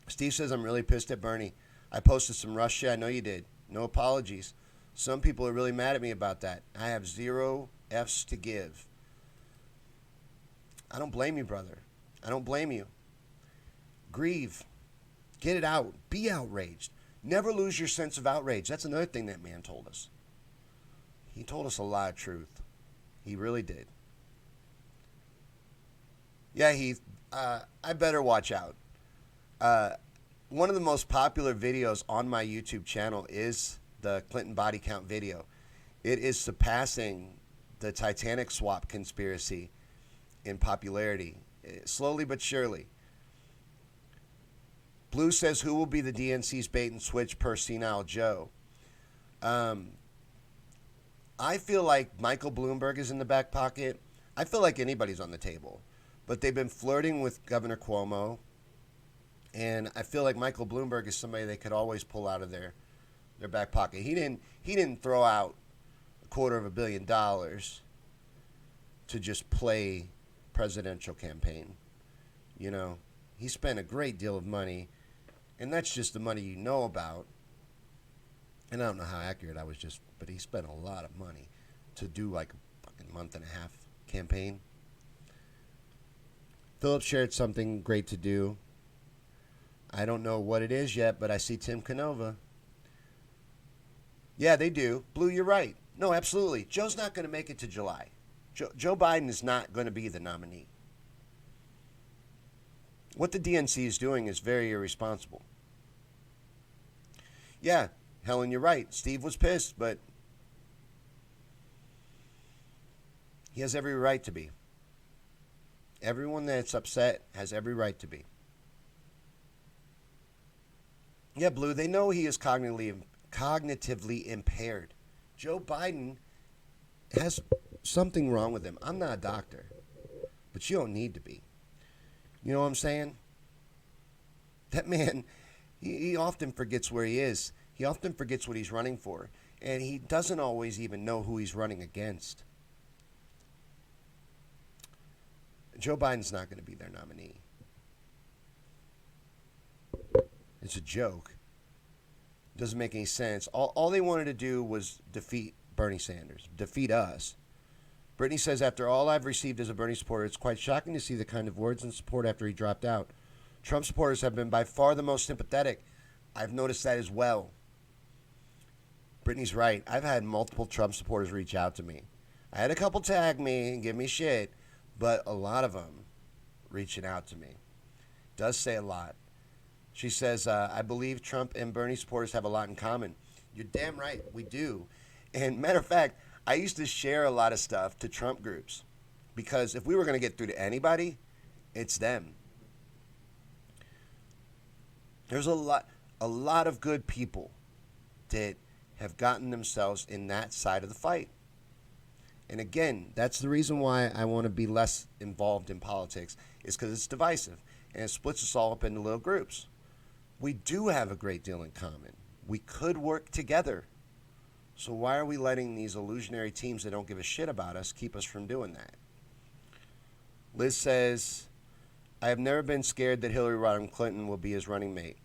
Steve says, I'm really pissed at Bernie. I posted some Rush shit. I know you did. No apologies. Some people are really mad at me about that. I have 0 F's to give. I don't blame you, brother. I don't blame you. Grieve. Get it out. Be outraged. Never lose your sense of outrage. That's another thing that man told us. He told us a lot of truth. He really did. Yeah, Heath, I better watch out. One of the most popular videos on my YouTube channel is the Clinton body count video. It is surpassing the Titanic swap conspiracy in popularity, slowly but surely. Blue says, who will be the DNC's bait and switch per Senile Joe? I feel like Michael Bloomberg is in the back pocket. I feel like anybody's on the table. But they've been flirting with Governor Cuomo. And I feel like Michael Bloomberg is somebody they could always pull out of their back pocket. He didn't throw out $250 million to just play presidential campaign. You know, he spent a great deal of money, and that's just the money you know about. And I don't know how accurate I was just, but he spent a lot of money to do like a fucking month and a half campaign. Philip shared something great to do. I don't know what it is yet, but I see Tim Canova. Yeah, they do. Blue, you're right. No, absolutely. Joe's not going to make it to July. Joe Biden is not going to be the nominee. What the DNC is doing is very irresponsible. Yeah, Helen, you're right. Steve was pissed, but he has every right to be. Everyone that's upset has every right to be. Yeah, Blue, they know he is cognitively impaired. Joe Biden has something wrong with him. I'm not a doctor, but you don't need to be. You know what I'm saying? That man, he often forgets where he is. He often forgets what he's running for. And he doesn't always even know who he's running against. Joe Biden's not going to be their nominee. It's a joke. Doesn't make any sense. All they wanted to do was defeat Bernie Sanders, defeat us. Brittany says, after all I've received as a Bernie supporter, it's quite shocking to see the kind of words and support after he dropped out. Trump supporters have been by far the most sympathetic. I've noticed that as well. Brittany's right. I've had multiple Trump supporters reach out to me. I had a couple tag me and give me shit, but a lot of them reaching out to me. Does say a lot. She says, I believe Trump and Bernie supporters have a lot in common. You're damn right, we do. And matter of fact, I used to share a lot of stuff to Trump groups because if we were going to get through to anybody, it's them. There's a lot of good people that have gotten themselves in that side of the fight. And again, that's the reason why I want to be less involved in politics, is because it's divisive and it splits us all up into little groups. We do have a great deal in common. We could work together. So why are we letting these illusionary teams that don't give a shit about us keep us from doing that? Liz says, I have never been scared that Hillary Rodham Clinton will be his running mate.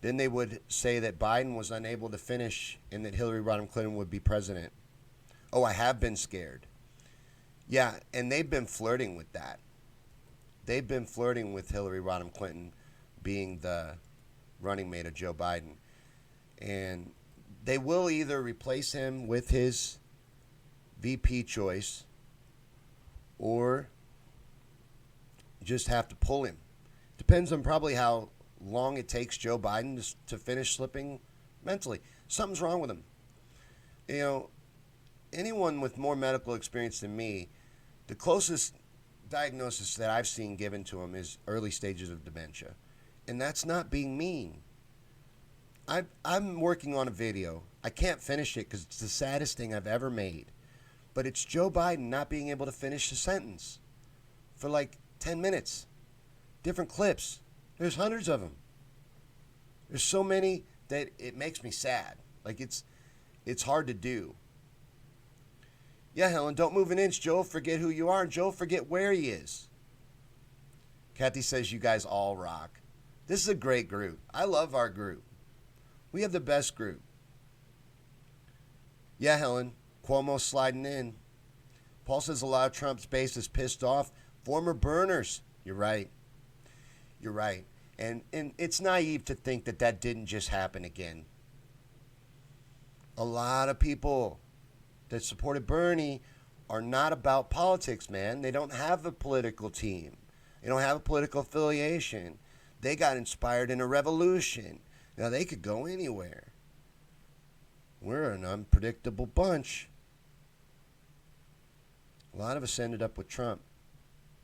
Then they would say that Biden was unable to finish and that Hillary Rodham Clinton would be president. Oh, I have been scared. Yeah, and they've been flirting with that. They've been flirting with Hillary Rodham Clinton being the running mate of Joe Biden. And they will either replace him with his VP choice or just have to pull him. Depends on probably how long it takes Joe Biden to finish slipping mentally. Something's wrong with him. You know, anyone with more medical experience than me, the closest diagnosis that I've seen given to him is early stages of dementia. And that's not being mean. I'm working on a video. I can't finish it because it's the saddest thing I've ever made. But it's Joe Biden not being able to finish the sentence for like 10 minutes. Different clips. There's hundreds of them. There's so many that it makes me sad. Like it's hard to do. Yeah, Helen, don't move an inch. Joe will forget who you are, and Joe will forget where he is. Kathy says you guys all rock. This is a great group. I love our group. We have the best group. Yeah, Helen, Cuomo's sliding in. Paul says a lot of Trump's base is pissed off. Former burners. You're right. You're right. And it's naive to think that that didn't just happen again. A lot of people that supported Bernie are not about politics, man. They don't have a political team. They don't have a political affiliation. They got inspired in a revolution. Now, they could go anywhere. We're an unpredictable bunch. A lot of us ended up with Trump.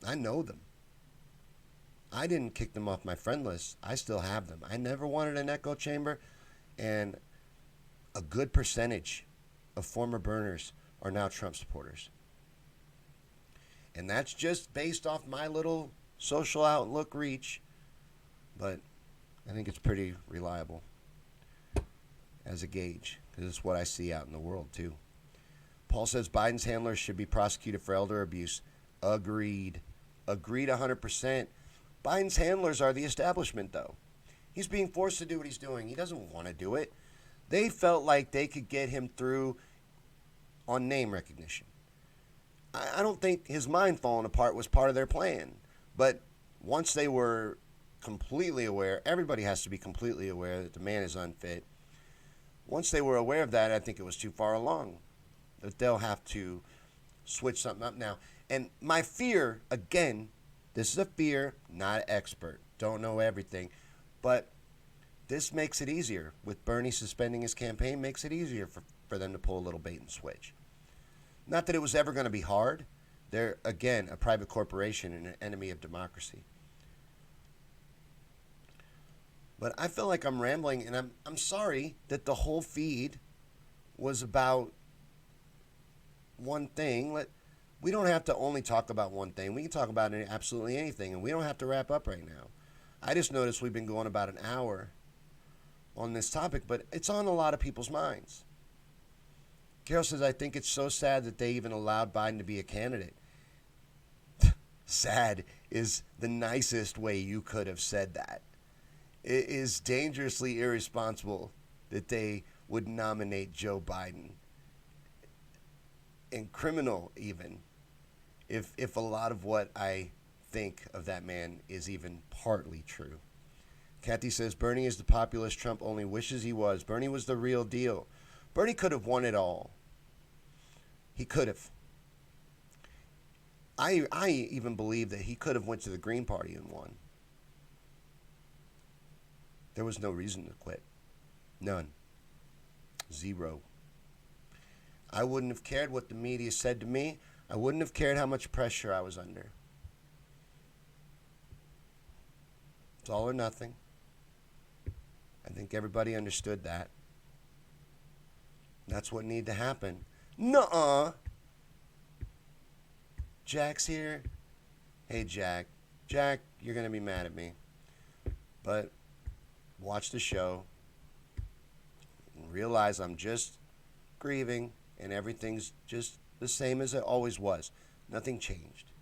I know them. I didn't kick them off my friend list. I still have them. I never wanted an echo chamber, and a good percentage of former burners are now Trump supporters. And that's just based off my little social outlook reach. But I think it's pretty reliable as a gauge because it's what I see out in the world too. Paul says Biden's handlers should be prosecuted for elder abuse. Agreed. Agreed 100%. Biden's handlers are the establishment, though. He's being forced to do what he's doing. He doesn't want to do it. They felt like they could get him through on name recognition. I don't think his mind falling apart was part of their plan. But once they were completely aware, everybody has to be completely aware that the man is unfit. Once they were aware of that, I think it was too far along. That they'll have to switch something up now. And my fear, again, this is a fear, not an expert. Don't know everything. But this makes it easier. With Bernie suspending his campaign, makes it easier for them to pull a little bait and switch. Not that it was ever going to be hard. They're, again, a private corporation and an enemy of democracy. But I feel like I'm rambling, and I'm sorry that the whole feed was about one thing. We don't have to only talk about one thing. We can talk about absolutely anything, and we don't have to wrap up right now. I just noticed we've been going about an hour on this topic, but it's on a lot of people's minds. Carol says, I think it's so sad that they even allowed Biden to be a candidate. Sad is the nicest way you could have said that. It is dangerously irresponsible that they would nominate Joe Biden. And criminal, even, if a lot of what I think of that man is even partly true. Kathy says, Bernie is the populist Trump only wishes he was. Bernie was the real deal. Bernie could have won it all. He could have. I even believe that he could have went to the Green Party and won. There was no reason to quit. None. Zero. I wouldn't have cared what the media said to me. I wouldn't have cared how much pressure I was under. It's all or nothing. I think everybody understood that. That's what needed to happen. Nuh-uh. Jack's here. Hey, Jack. Jack, you're going to be mad at me. But watch the show and realize I'm just grieving and everything's just the same as it always was. Nothing changed.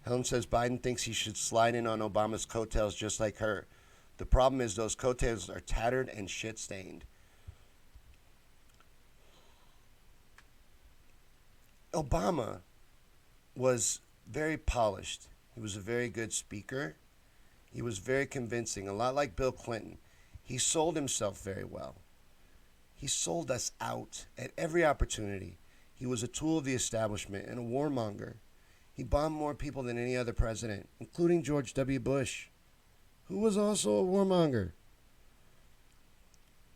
Helen says Biden thinks he should slide in on Obama's coattails just like her. The problem is those coattails are tattered and shit-stained. Obama was very polished. He was a very good speaker. He was very convincing, a lot like Bill Clinton. He sold himself very well. He sold us out at every opportunity. He was a tool of the establishment and a warmonger. He bombed more people than any other president, including George W. Bush, who was also a warmonger.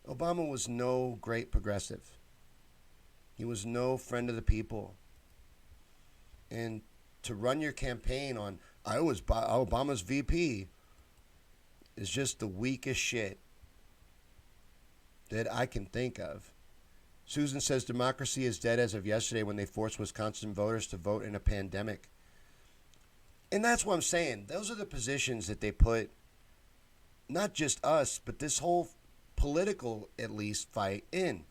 Obama was no great progressive. He was no friend of the people. And to run your campaign on, I was Obama's VP, is just the weakest shit that I can think of. Susan says democracy is dead as of yesterday when they forced Wisconsin voters to vote in a pandemic. And that's what I'm saying. Those are the positions that they put, not just us, but this whole political, at least, fight in.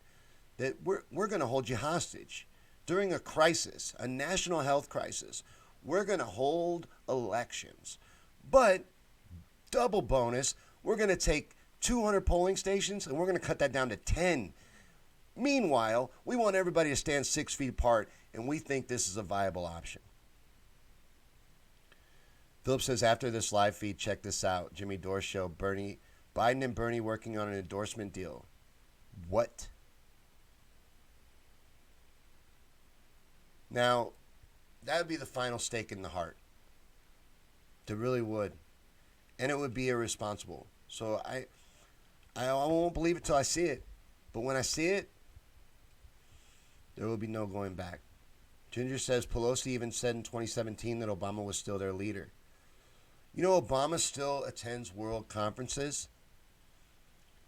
That we're going to hold you hostage. During a crisis, a national health crisis, we're going to hold elections. But, double bonus, we're going to take 200 polling stations and we're going to cut that down to 10. Meanwhile, we want everybody to stand 6 feet apart, and we think this is a viable option. Philip says, after this live feed, check this out. Jimmy Dore show, Biden and Bernie working on an endorsement deal. What? Now, that would be the final stake in the heart. It really would. And it would be irresponsible. So I won't believe it till I see it. But when I see it, there will be no going back. Ginger says Pelosi even said in 2017 that Obama was still their leader. You know, Obama still attends world conferences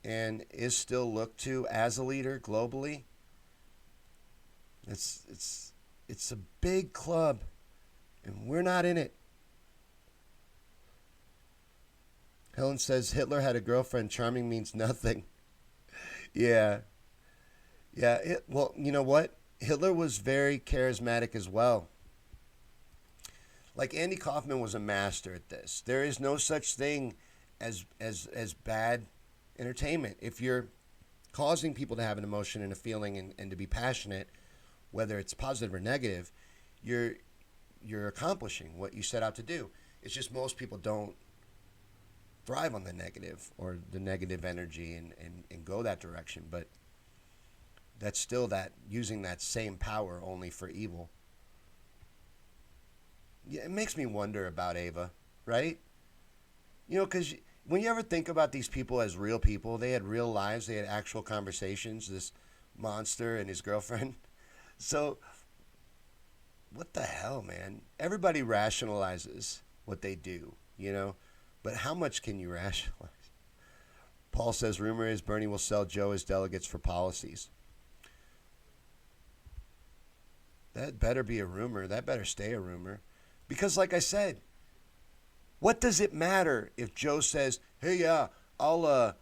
and is still looked to as a leader globally. It's a big club, and we're not in it. Helen says Hitler had a girlfriend. Charming means nothing. Yeah. Yeah. Well, you know what? Hitler was very charismatic as well. Like Andy Kaufman was a master at this. There is no such thing as bad entertainment. If you're causing people to have an emotion and a feeling and to be passionate, whether it's positive or negative, you're accomplishing what you set out to do. It's just most people don't thrive on the negative or the negative energy and go that direction. But that's still that using that same power only for evil. Yeah, it makes me wonder about Ava, right? You know, because when you ever think about these people as real people, they had real lives, they had actual conversations, this monster and his girlfriend. So, what the hell, man? Everybody rationalizes what they do, you know? But how much can you rationalize? Paul says, rumor is Bernie will sell Joe as delegates for policies. That better be a rumor. That better stay a rumor. Because like I said, what does it matter if Joe says, "Hey, yeah, I'll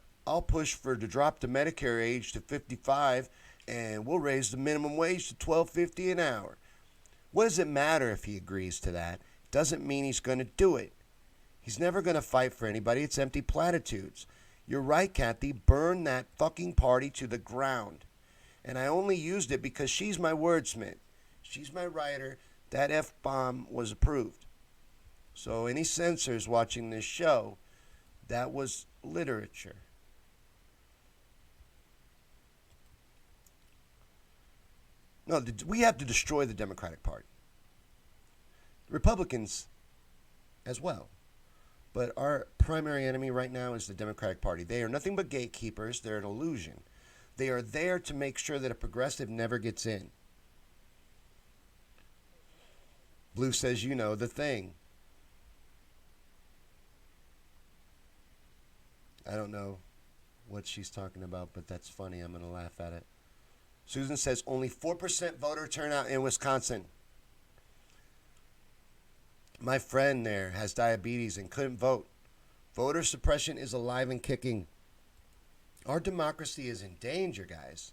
push to drop the Medicare age to 55 and we'll raise the minimum wage to $12.50 an hour." What does it matter if he agrees to that? Doesn't mean he's going to do it. He's never going to fight for anybody. It's empty platitudes. You're right, Kathy. Burn that fucking party to the ground. And I only used it because she's my wordsmith. She's my writer. That F-bomb was approved. So any censors watching this show, that was literature. No, we have to destroy the Democratic Party. Republicans as well. But our primary enemy right now is the Democratic Party. They are nothing but gatekeepers. They're an illusion. They are there to make sure that a progressive never gets in. Blue says, you know the thing. I don't know what she's talking about, but that's funny. I'm going to laugh at it. Susan says only 4% voter turnout in Wisconsin. My friend there has diabetes and couldn't vote. Voter suppression is alive and kicking. Our democracy is in danger, guys.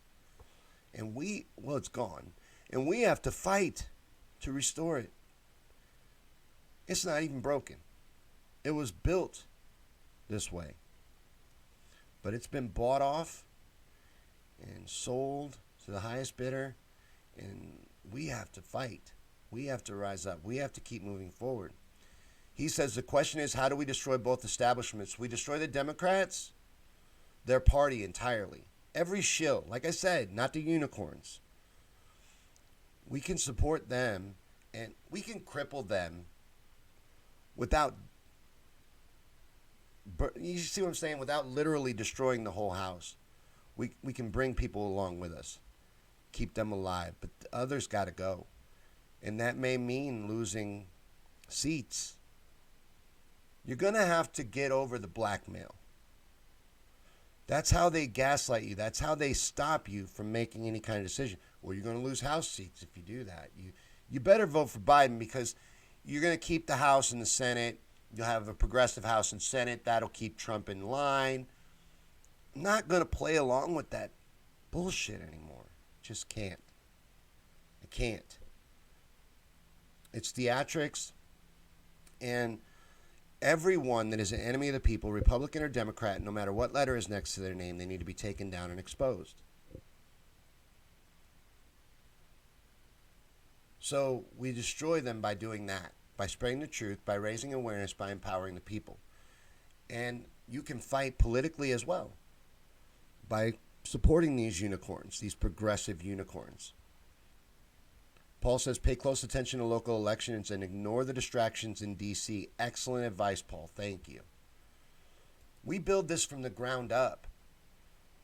And it's gone. And we have to fight to restore it. It's not even broken. It was built this way. But it's been bought off and sold to the highest bidder. And we have to fight. We have to rise up. We have to keep moving forward. He says the question is, how do we destroy both establishments? We destroy the Democrats, their party entirely. Every shill, like I said, not the unicorns. We can support them and we can cripple them without, you see what I'm saying? Without literally destroying the whole house. We can bring people along with us, keep them alive, but the others got to go. And that may mean losing seats. You're going to have to get over the blackmail. That's how they gaslight you. That's how they stop you from making any kind of decision. Well, you're going to lose House seats if you do that. You better vote for Biden because you're going to keep the House and the Senate. You'll have a progressive House and Senate. That'll keep Trump in line. I'm not going to play along with that bullshit anymore. Just can't. I can't. It's theatrics, and everyone that is an enemy of the people, Republican or Democrat, no matter what letter is next to their name, they need to be taken down and exposed. So we destroy them by doing that, by spreading the truth, by raising awareness, by empowering the people. And you can fight politically as well by supporting these unicorns, these progressive unicorns. Paul says, pay close attention to local elections and ignore the distractions in D.C. Excellent advice, Paul. Thank you. We build this from the ground up.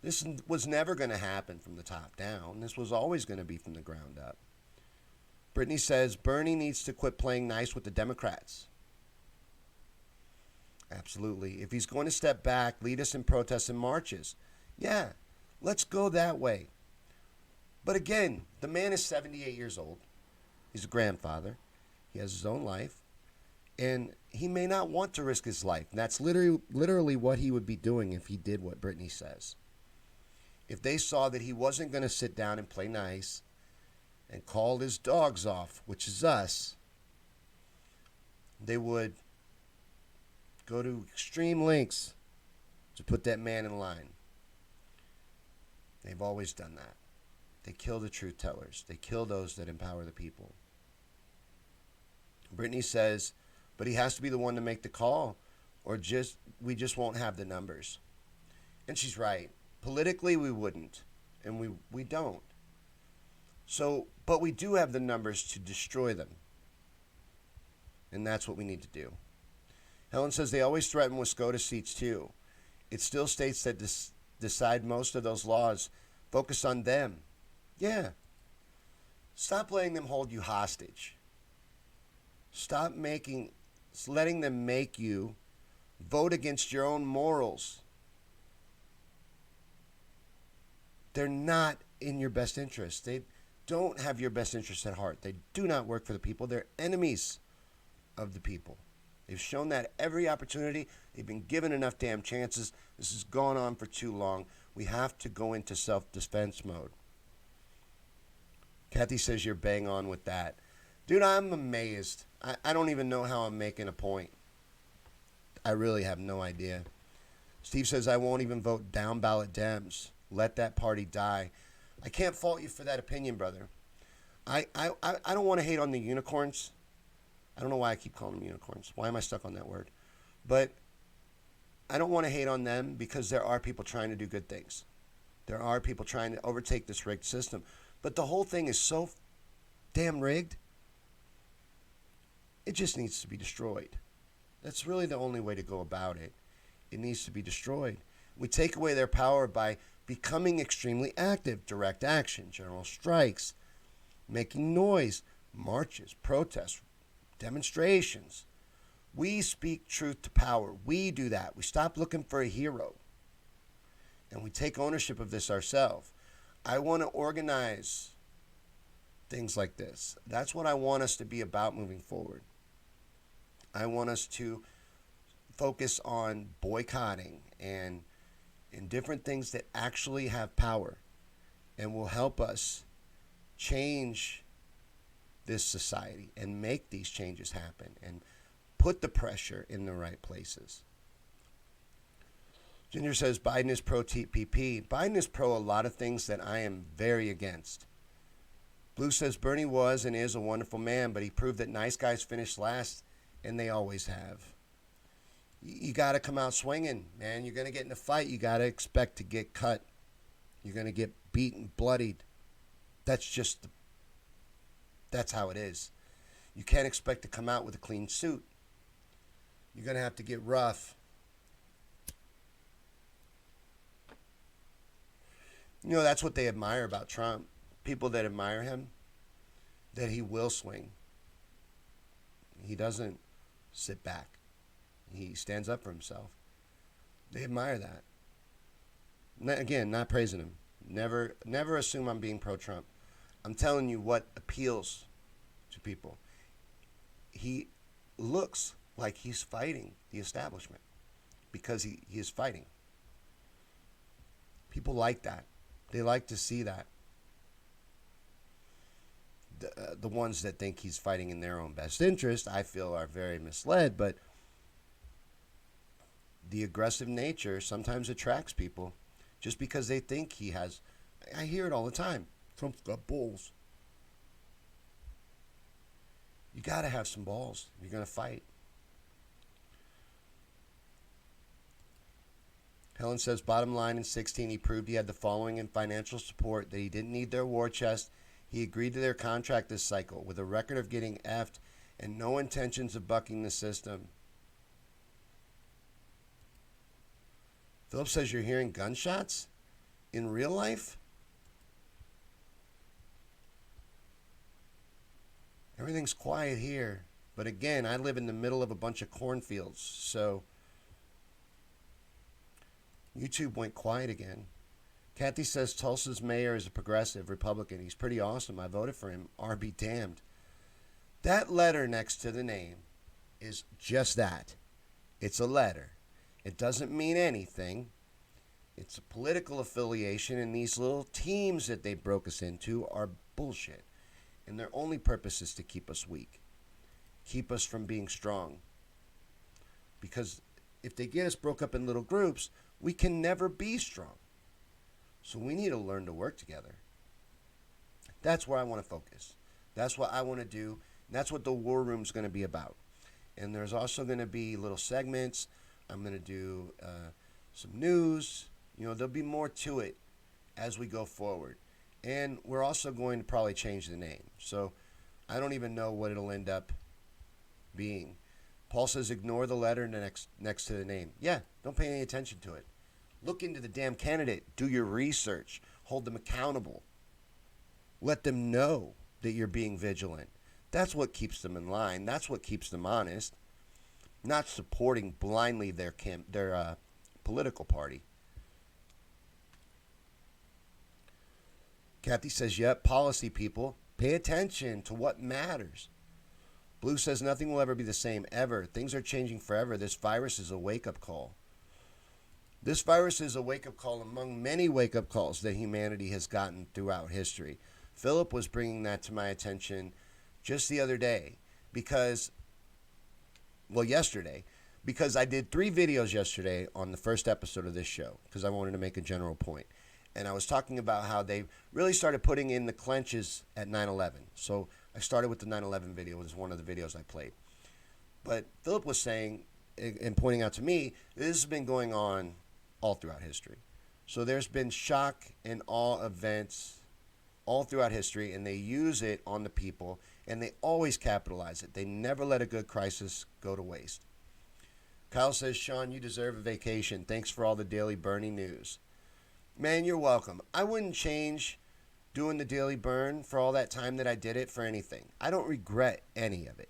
This was never going to happen from the top down. This was always going to be from the ground up. Brittany says, Bernie needs to quit playing nice with the Democrats. Absolutely. If he's going to step back, lead us in protests and marches. Yeah, let's go that way. But again, the man is 78 years old. He's a grandfather. He has his own life. And he may not want to risk his life. And that's literally what he would be doing if he did what Brittany says. If they saw that he wasn't going to sit down and play nice and call his dogs off, which is us, they would go to extreme lengths to put that man in line. They've always done that. They kill the truth tellers. They kill those that empower the people. Brittany says, but he has to be the one to make the call, or we just won't have the numbers. And she's right. Politically, we wouldn't, and we don't. So, but we do have the numbers to destroy them. And that's what we need to do. Helen says they always threaten with SCOTUS seats too. It still states that decide most of those laws focus on them. Yeah. Stop letting them hold you hostage. Stop letting them make you vote against your own morals. They're not in your best interest. They don't have your best interest at heart. They do not work for the people. They're enemies of the people. They've shown that every opportunity. They've been given enough damn chances. This has gone on for too long. We have to go into self-defense mode. Kathy says you're bang on with that. Dude, I'm amazed. I don't even know how I'm making a point. I really have no idea. Steve says I won't even vote down ballot Dems. Let that party die. I can't fault you for that opinion, brother. I don't want to hate on the unicorns. I don't know why I keep calling them unicorns. Why am I stuck on that word? But I don't want to hate on them because there are people trying to do good things. There are people trying to overtake this rigged system. But the whole thing is so damn rigged, it just needs to be destroyed. That's really the only way to go about it. It needs to be destroyed. We take away their power by becoming extremely active, direct action, general strikes, making noise, marches, protests, demonstrations. We speak truth to power. We do that. We stop looking for a hero. And we take ownership of this ourselves. I want to organize things like this. That's what I want us to be about moving forward. I want us to focus on boycotting and different things that actually have power and will help us change this society and make these changes happen and put the pressure in the right places. Ginger says Biden is pro-TPP. Biden is pro a lot of things that I am very against. Blue says Bernie was and is a wonderful man, but he proved that nice guys finish last, and they always have. You got to come out swinging, man. You're going to get in a fight. You got to expect to get cut. You're going to get beaten, bloodied. That's how it is. You can't expect to come out with a clean suit. You're going to have to get rough. You know, that's what they admire about Trump. People that admire him, that he will swing. He doesn't sit back. He stands up for himself. They admire that. Again, not praising him. Never assume I'm being pro-Trump. I'm telling you what appeals to people. He looks like he's fighting the establishment because he is fighting. People like that. They like to see that. The ones that think he's fighting in their own best interest, I feel, are very misled, but the aggressive nature sometimes attracts people just because they think he has. I hear it all the time. Trump's got balls. You got to have some balls if you're going to fight. Helen says, bottom line in 16, he proved he had the following in financial support, that he didn't need their war chest. He agreed to their contract this cycle with a record of getting effed and no intentions of bucking the system. Philip says you're hearing gunshots in real life? Everything's quiet here. But again, I live in the middle of a bunch of cornfields, so YouTube went quiet again. Kathy says Tulsa's mayor is a progressive Republican. He's pretty awesome. I voted for him. R be damned. That letter next to the name is just that. It's a letter. It doesn't mean anything. It's a political affiliation, and these little teams that they broke us into are bullshit. And their only purpose is to keep us weak, keep us from being strong. Because if they get us broke up in little groups, we can never be strong. So we need to learn to work together. That's where I want to focus. That's what I want to do. That's what the War Room's going to be about. And there's also going to be little segments. I'm going to do some news. There'll be more to it as we go forward. And we're also going to probably change the name. So I don't even know what it'll end up being. Paul says ignore the letter next to the name. Yeah, don't pay any attention to it. Look into the damn candidate. Do your research. Hold them accountable. Let them know that you're being vigilant. That's what keeps them in line. That's what keeps them honest. Not supporting blindly their political party. Kathy says, yep, policy people, pay attention to what matters. Blue says, nothing will ever be the same, ever. Things are changing forever. This virus is a wake-up call. This virus is a wake-up call among many wake-up calls that humanity has gotten throughout history. Philip was bringing that to my attention just the other day yesterday, because I did 3 videos yesterday on the first episode of this show because I wanted to make a general point. And I was talking about how they really started putting in the clenches at 9/11. So I started with the 9/11 video. It was one of the videos I played. But Philip was saying and pointing out to me, this has been going on all throughout history. So there's been shock and awe events all throughout history, and they use it on the people, and they always capitalize it. They never let a good crisis go to waste. Kyle says, Sean, you deserve a vacation. Thanks for all the daily Bernie news. Man, you're welcome. I wouldn't change doing the Daily Burn for all that time that I did it for anything. I don't regret any of it.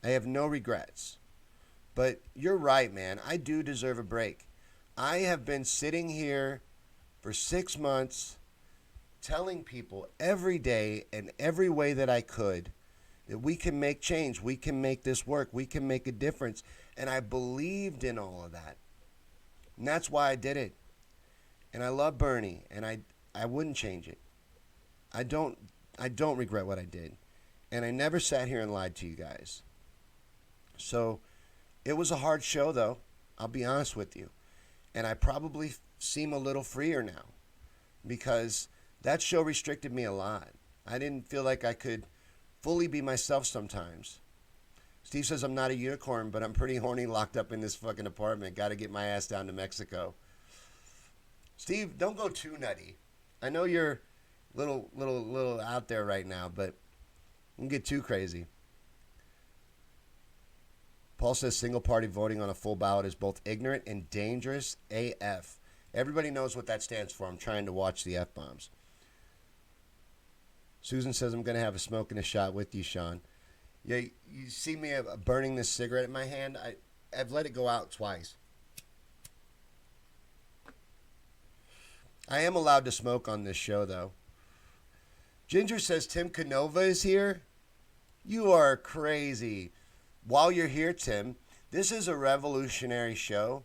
I have no regrets. But you're right, man. I do deserve a break. I have been sitting here for 6 months telling people every day and every way that I could that we can make change. We can make this work. We can make a difference. And I believed in all of that. And that's why I did it. And I love Bernie, and I wouldn't change it. I don't regret what I did. And I never sat here and lied to you guys. So it was a hard show, though. I'll be honest with you. And I probably seem a little freer now because that show restricted me a lot. I didn't feel like I could fully be myself sometimes. Steve says I'm not a unicorn, but I'm pretty horny locked up in this fucking apartment. Got to get my ass down to Mexico. Steve, don't go too nutty. I know you're little out there right now, but don't get too crazy. Paul says single party voting on a full ballot is both ignorant and dangerous AF. Everybody knows what that stands for. I'm trying to watch the F-bombs. Susan says I'm going to have a smoke and a shot with you, Sean. Yeah, you see me burning this cigarette in my hand? I've let it go out twice. I am allowed to smoke on this show, though. Ginger says Tim Canova is here. You are crazy. While you're here, Tim, this is a revolutionary show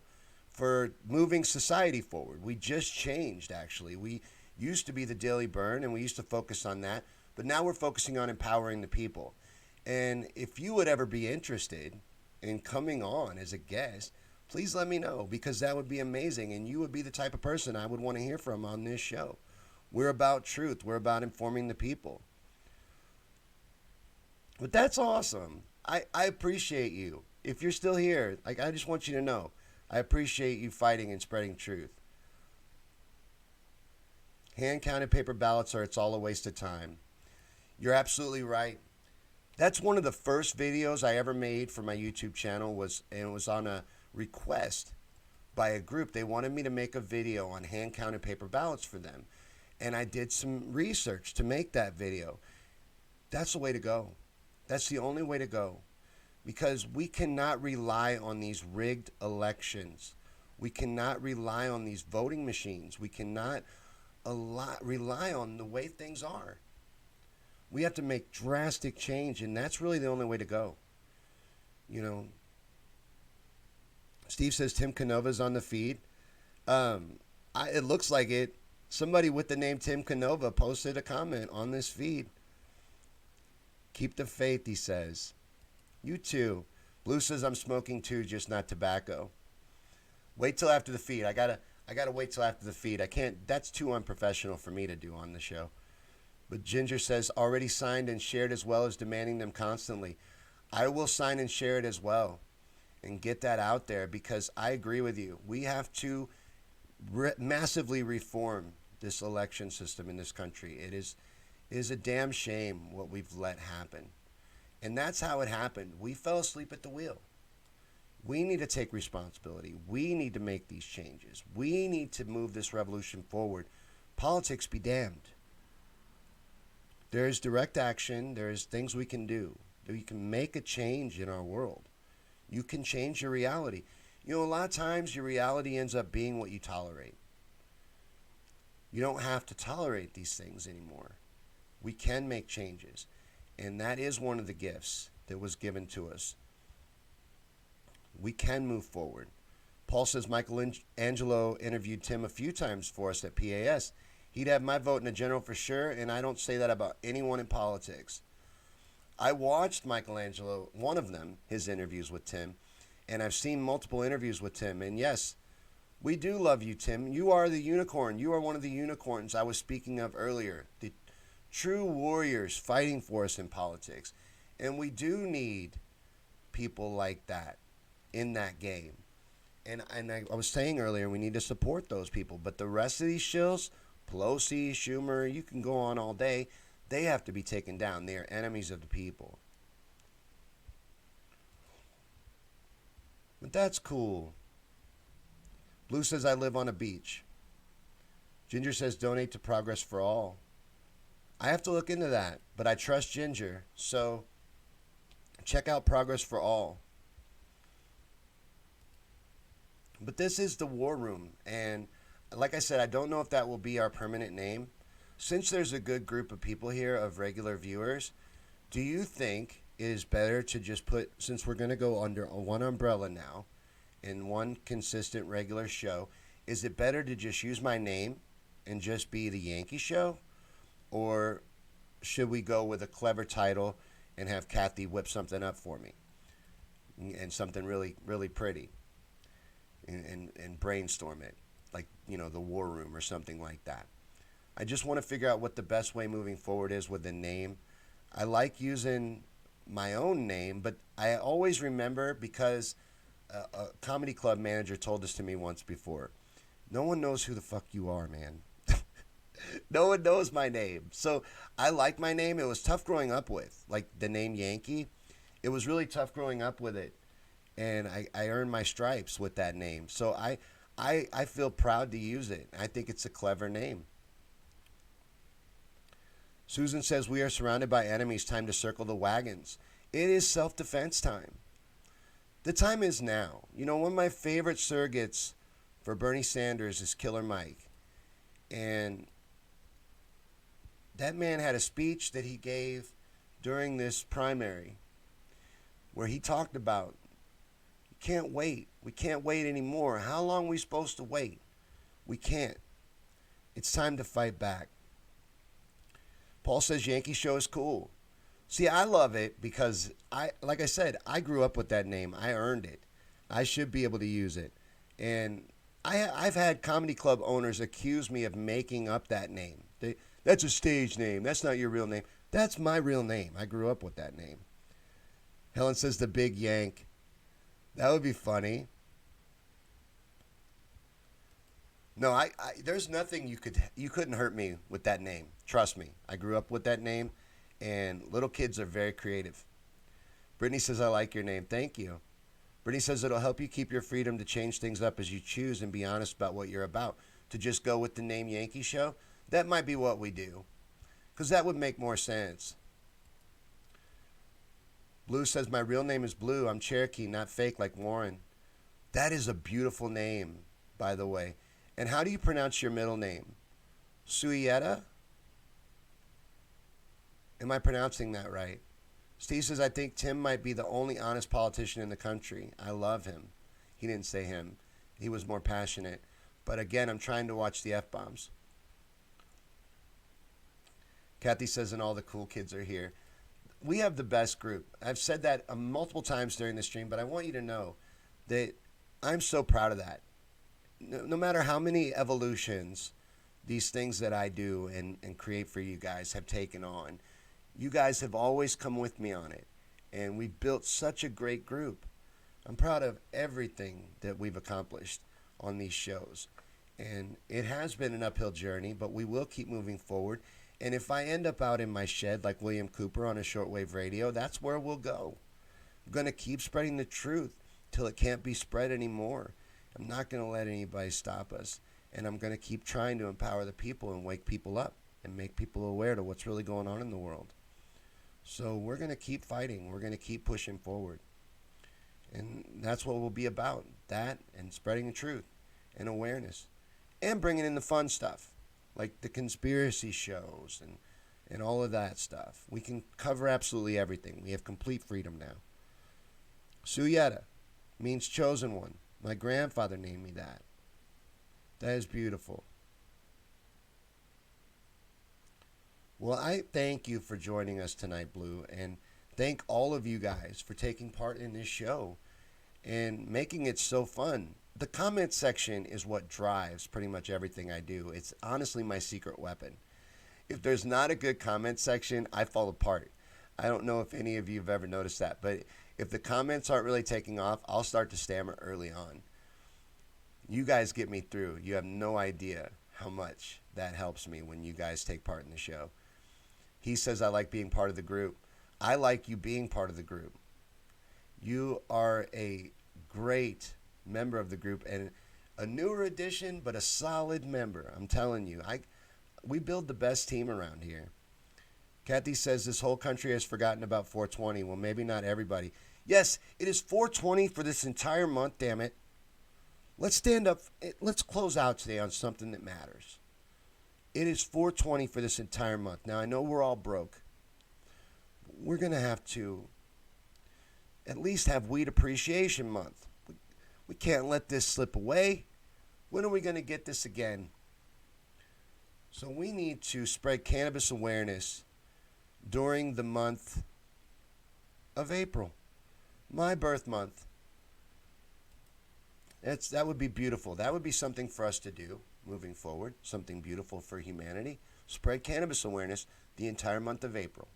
for moving society forward. We just changed, actually. We used to be the Daily Burn, and we used to focus on that. But now we're focusing on empowering the people. And if you would ever be interested in coming on as a guest, please let me know, because that would be amazing, and you would be the type of person I would want to hear from on this show. We're about truth. We're about informing the people. But that's awesome. I appreciate you. If you're still here, I just want you to know, I appreciate you fighting and spreading truth. Hand-counted paper ballots it's all a waste of time. You're absolutely right. That's one of the first videos I ever made for my YouTube channel, and it was on a request by a group. They wanted me to make a video on hand-counted paper ballots for them. And I did some research to make that video. That's the way to go. That's the only way to go. Because we cannot rely on these rigged elections. We cannot rely on these voting machines. We cannot rely on the way things are. We have to make drastic change, and that's really the only way to go. You know, Steve says Tim Canova's on the feed. It looks like it. Somebody with the name Tim Canova posted a comment on this feed. Keep the faith, he says. You too. Blue says I'm smoking too, just not tobacco. Wait till after the feed. I gotta wait till after the feed. I can't. That's too unprofessional for me to do on the show. But Ginger says already signed and shared as well as demanding them constantly. I will sign and share it as well, and get that out there because I agree with you. We have to massively reform this election system in this country. It is a damn shame what we've let happen. And that's how it happened. We fell asleep at the wheel. We need to take responsibility. We need to make these changes. We need to move this revolution forward. Politics be damned. There is direct action. There is things we can do. We can make a change in our world. You can change your reality. You know, a lot of times your reality ends up being what you tolerate. You don't have to tolerate these things anymore. We can make changes. And that is one of the gifts that was given to us. We can move forward. Paul says Michelangelo interviewed Tim a few times for us at PAS. He'd have my vote in the general for sure, and I don't say that about anyone in politics. I watched Michelangelo, one of them, his interviews with Tim, and I've seen multiple interviews with Tim. And yes, we do love you, Tim. You are the unicorn. You are one of the unicorns I was speaking of earlier. The true warriors fighting for us in politics. And we do need people like that in that game. And I was saying earlier, we need to support those people. But the rest of these shills, Pelosi, Schumer, you can go on all day. They have to be taken down. They are enemies of the people. But that's cool. Blue says I live on a beach. Ginger says donate to Progress for All. I have to look into that, but I trust Ginger. So check out Progress for All. But this is the War Room. And like I said, I don't know if that will be our permanent name. Since there's a good group of people here of regular viewers, do you think it is better to just put, since we're going to go under one umbrella now, in one consistent regular show, is it better to just use my name and just be the Yankee Show? Or should we go with a clever title and have Kathy whip something up for me? And something really, really pretty. And brainstorm it. Like, you know, the War Room or something like that. I just want to figure out what the best way moving forward is with the name. I like using my own name, but I always remember because a comedy club manager told this to me once before. No one knows who the fuck you are, man. No one knows my name. So I like my name. It was tough growing up with, like the name Yankee. It was really tough growing up with it. And I earned my stripes with that name. So I feel proud to use it. I think it's a clever name. Susan says, we are surrounded by enemies. Time to circle the wagons. It is self-defense time. The time is now. You know, one of my favorite surrogates for Bernie Sanders is Killer Mike. And that man had a speech that he gave during this primary where he talked about, you can't wait. We can't wait anymore. How long are we supposed to wait? We can't. It's time to fight back. Paul says Yankee Show is cool. See, I love it because, like I said, I grew up with that name. I earned it. I should be able to use it. And I've had comedy club owners accuse me of making up that name. That's a stage name. That's not your real name. That's my real name. I grew up with that name. Helen says the Big Yank. That would be funny. No, there's nothing you couldn't hurt me with that name. Trust me. I grew up with that name, and little kids are very creative. Brittany says, I like your name. Thank you. Brittany says it'll help you keep your freedom to change things up as you choose and be honest about what you're about. To just go with the name Yankee Show, that might be what we do, because that would make more sense. Blue says, my real name is Blue. I'm Cherokee, not fake like Warren. That is a beautiful name, by the way. And how do you pronounce your middle name? Suieta? Am I pronouncing that right? Steve says, I think Tim might be the only honest politician in the country. I love him. He didn't say him. He was more passionate. But again, I'm trying to watch the F-bombs. Kathy says, and all the cool kids are here. We have the best group. I've said that multiple times during the stream, but I want you to know that I'm so proud of that. No matter how many evolutions these things that I do and create for you guys have taken on, you guys have always come with me on it. And we've built such a great group. I'm proud of everything that we've accomplished on these shows. And it has been an uphill journey, but we will keep moving forward. And if I end up out in my shed like William Cooper on a shortwave radio, that's where we'll go. I'm going to keep spreading the truth till it can't be spread anymore. I'm not going to let anybody stop us. And I'm going to keep trying to empower the people and wake people up and make people aware to what's really going on in the world. So we're going to keep fighting. We're going to keep pushing forward. And that's what we'll be about. That and spreading the truth and awareness. And bringing in the fun stuff, like the conspiracy shows and all of that stuff. We can cover absolutely everything. We have complete freedom now. Suyeta means chosen one. My grandfather named me that. That is beautiful. Well, I thank you for joining us tonight, Blue, and thank all of you guys for taking part in this show and making it so fun. The comment section is what drives pretty much everything I do. It's honestly my secret weapon. If there's not a good comment section, I fall apart. I don't know if any of you have ever noticed that, but if the comments aren't really taking off, I'll start to stammer early on. You guys get me through. You have no idea how much that helps me when you guys take part in the show. He says, I like being part of the group. I like you being part of the group. You are a great member of the group and a newer addition, but a solid member. I'm telling you, we build the best team around here. Kathy says this whole country has forgotten about 420. Well, maybe not everybody. Yes, it is 420 for this entire month, damn it. Let's stand up. Let's close out today on something that matters. It is 420 for this entire month. Now, I know we're all broke. We're going to have to at least have Weed Appreciation Month. We can't let this slip away. When are we going to get this again? So we need to spread cannabis awareness during the month of April, my birth month. That would be beautiful. That would be something for us to do moving forward, something beautiful for humanity. Spread cannabis awareness the entire month of April.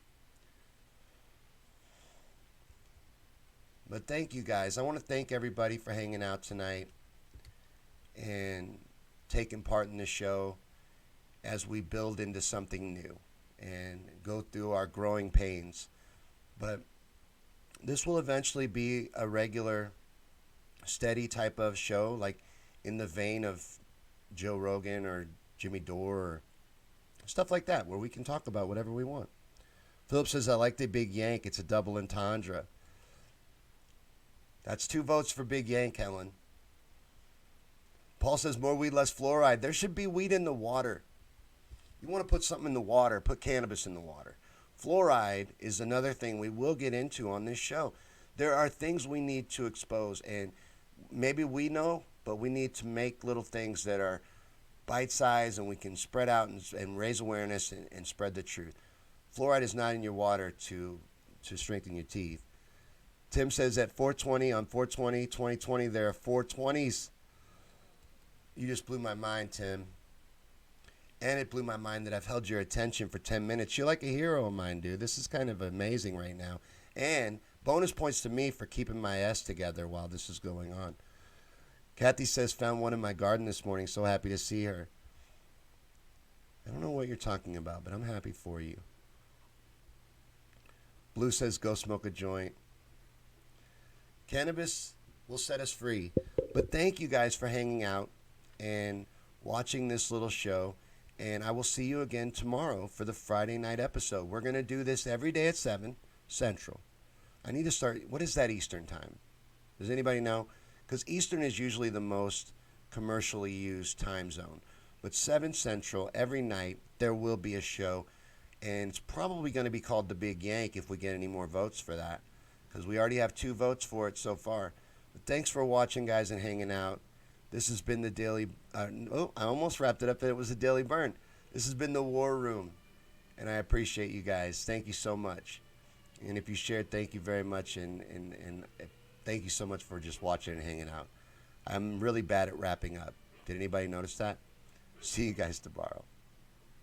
But thank you guys. I want to thank everybody for hanging out tonight and taking part in the show as we build into something new and go through our growing pains. But this will eventually be a regular, steady type of show, like in the vein of Joe Rogan or Jimmy Dore or stuff like that, where we can talk about whatever we want. Philip says, I like the Big Yank. It's a double entendre. That's 2 votes for Big Yank, Helen. Paul says, more weed, less fluoride. There should be weed in the water. You want to put something in the water, put cannabis in the water. Fluoride is another thing we will get into on this show. There are things we need to expose, and maybe we know, but we need to make little things that are bite-sized and we can spread out and raise awareness and spread the truth. Fluoride is not in your water to strengthen your teeth. Tim says at 420, on 420, 2020, there are 420s. You just blew my mind, Tim. And it blew my mind that I've held your attention for 10 minutes. You're like a hero of mine, dude. This is kind of amazing right now. And bonus points to me for keeping my S together while this is going on. Kathy says, found one in my garden this morning. So happy to see her. I don't know what you're talking about, but I'm happy for you. Blue says, go smoke a joint. Cannabis will set us free. But thank you guys for hanging out and watching this little show. And I will see you again tomorrow for the Friday night episode. We're going to do this every day at 7 Central. I need to start. What is that Eastern time? Does anybody know? Because Eastern is usually the most commercially used time zone. But 7 Central, every night, there will be a show. And it's probably going to be called The Big Yank if we get any more votes for that, because we already have 2 votes for it so far. But thanks for watching, guys, and hanging out. This has been the Daily... I almost wrapped it up. It was the Daily Burn. This has been the War Room, and I appreciate you guys. Thank you so much. And if you shared, thank you very much, and thank you so much for just watching and hanging out. I'm really bad at wrapping up. Did anybody notice that? See you guys tomorrow.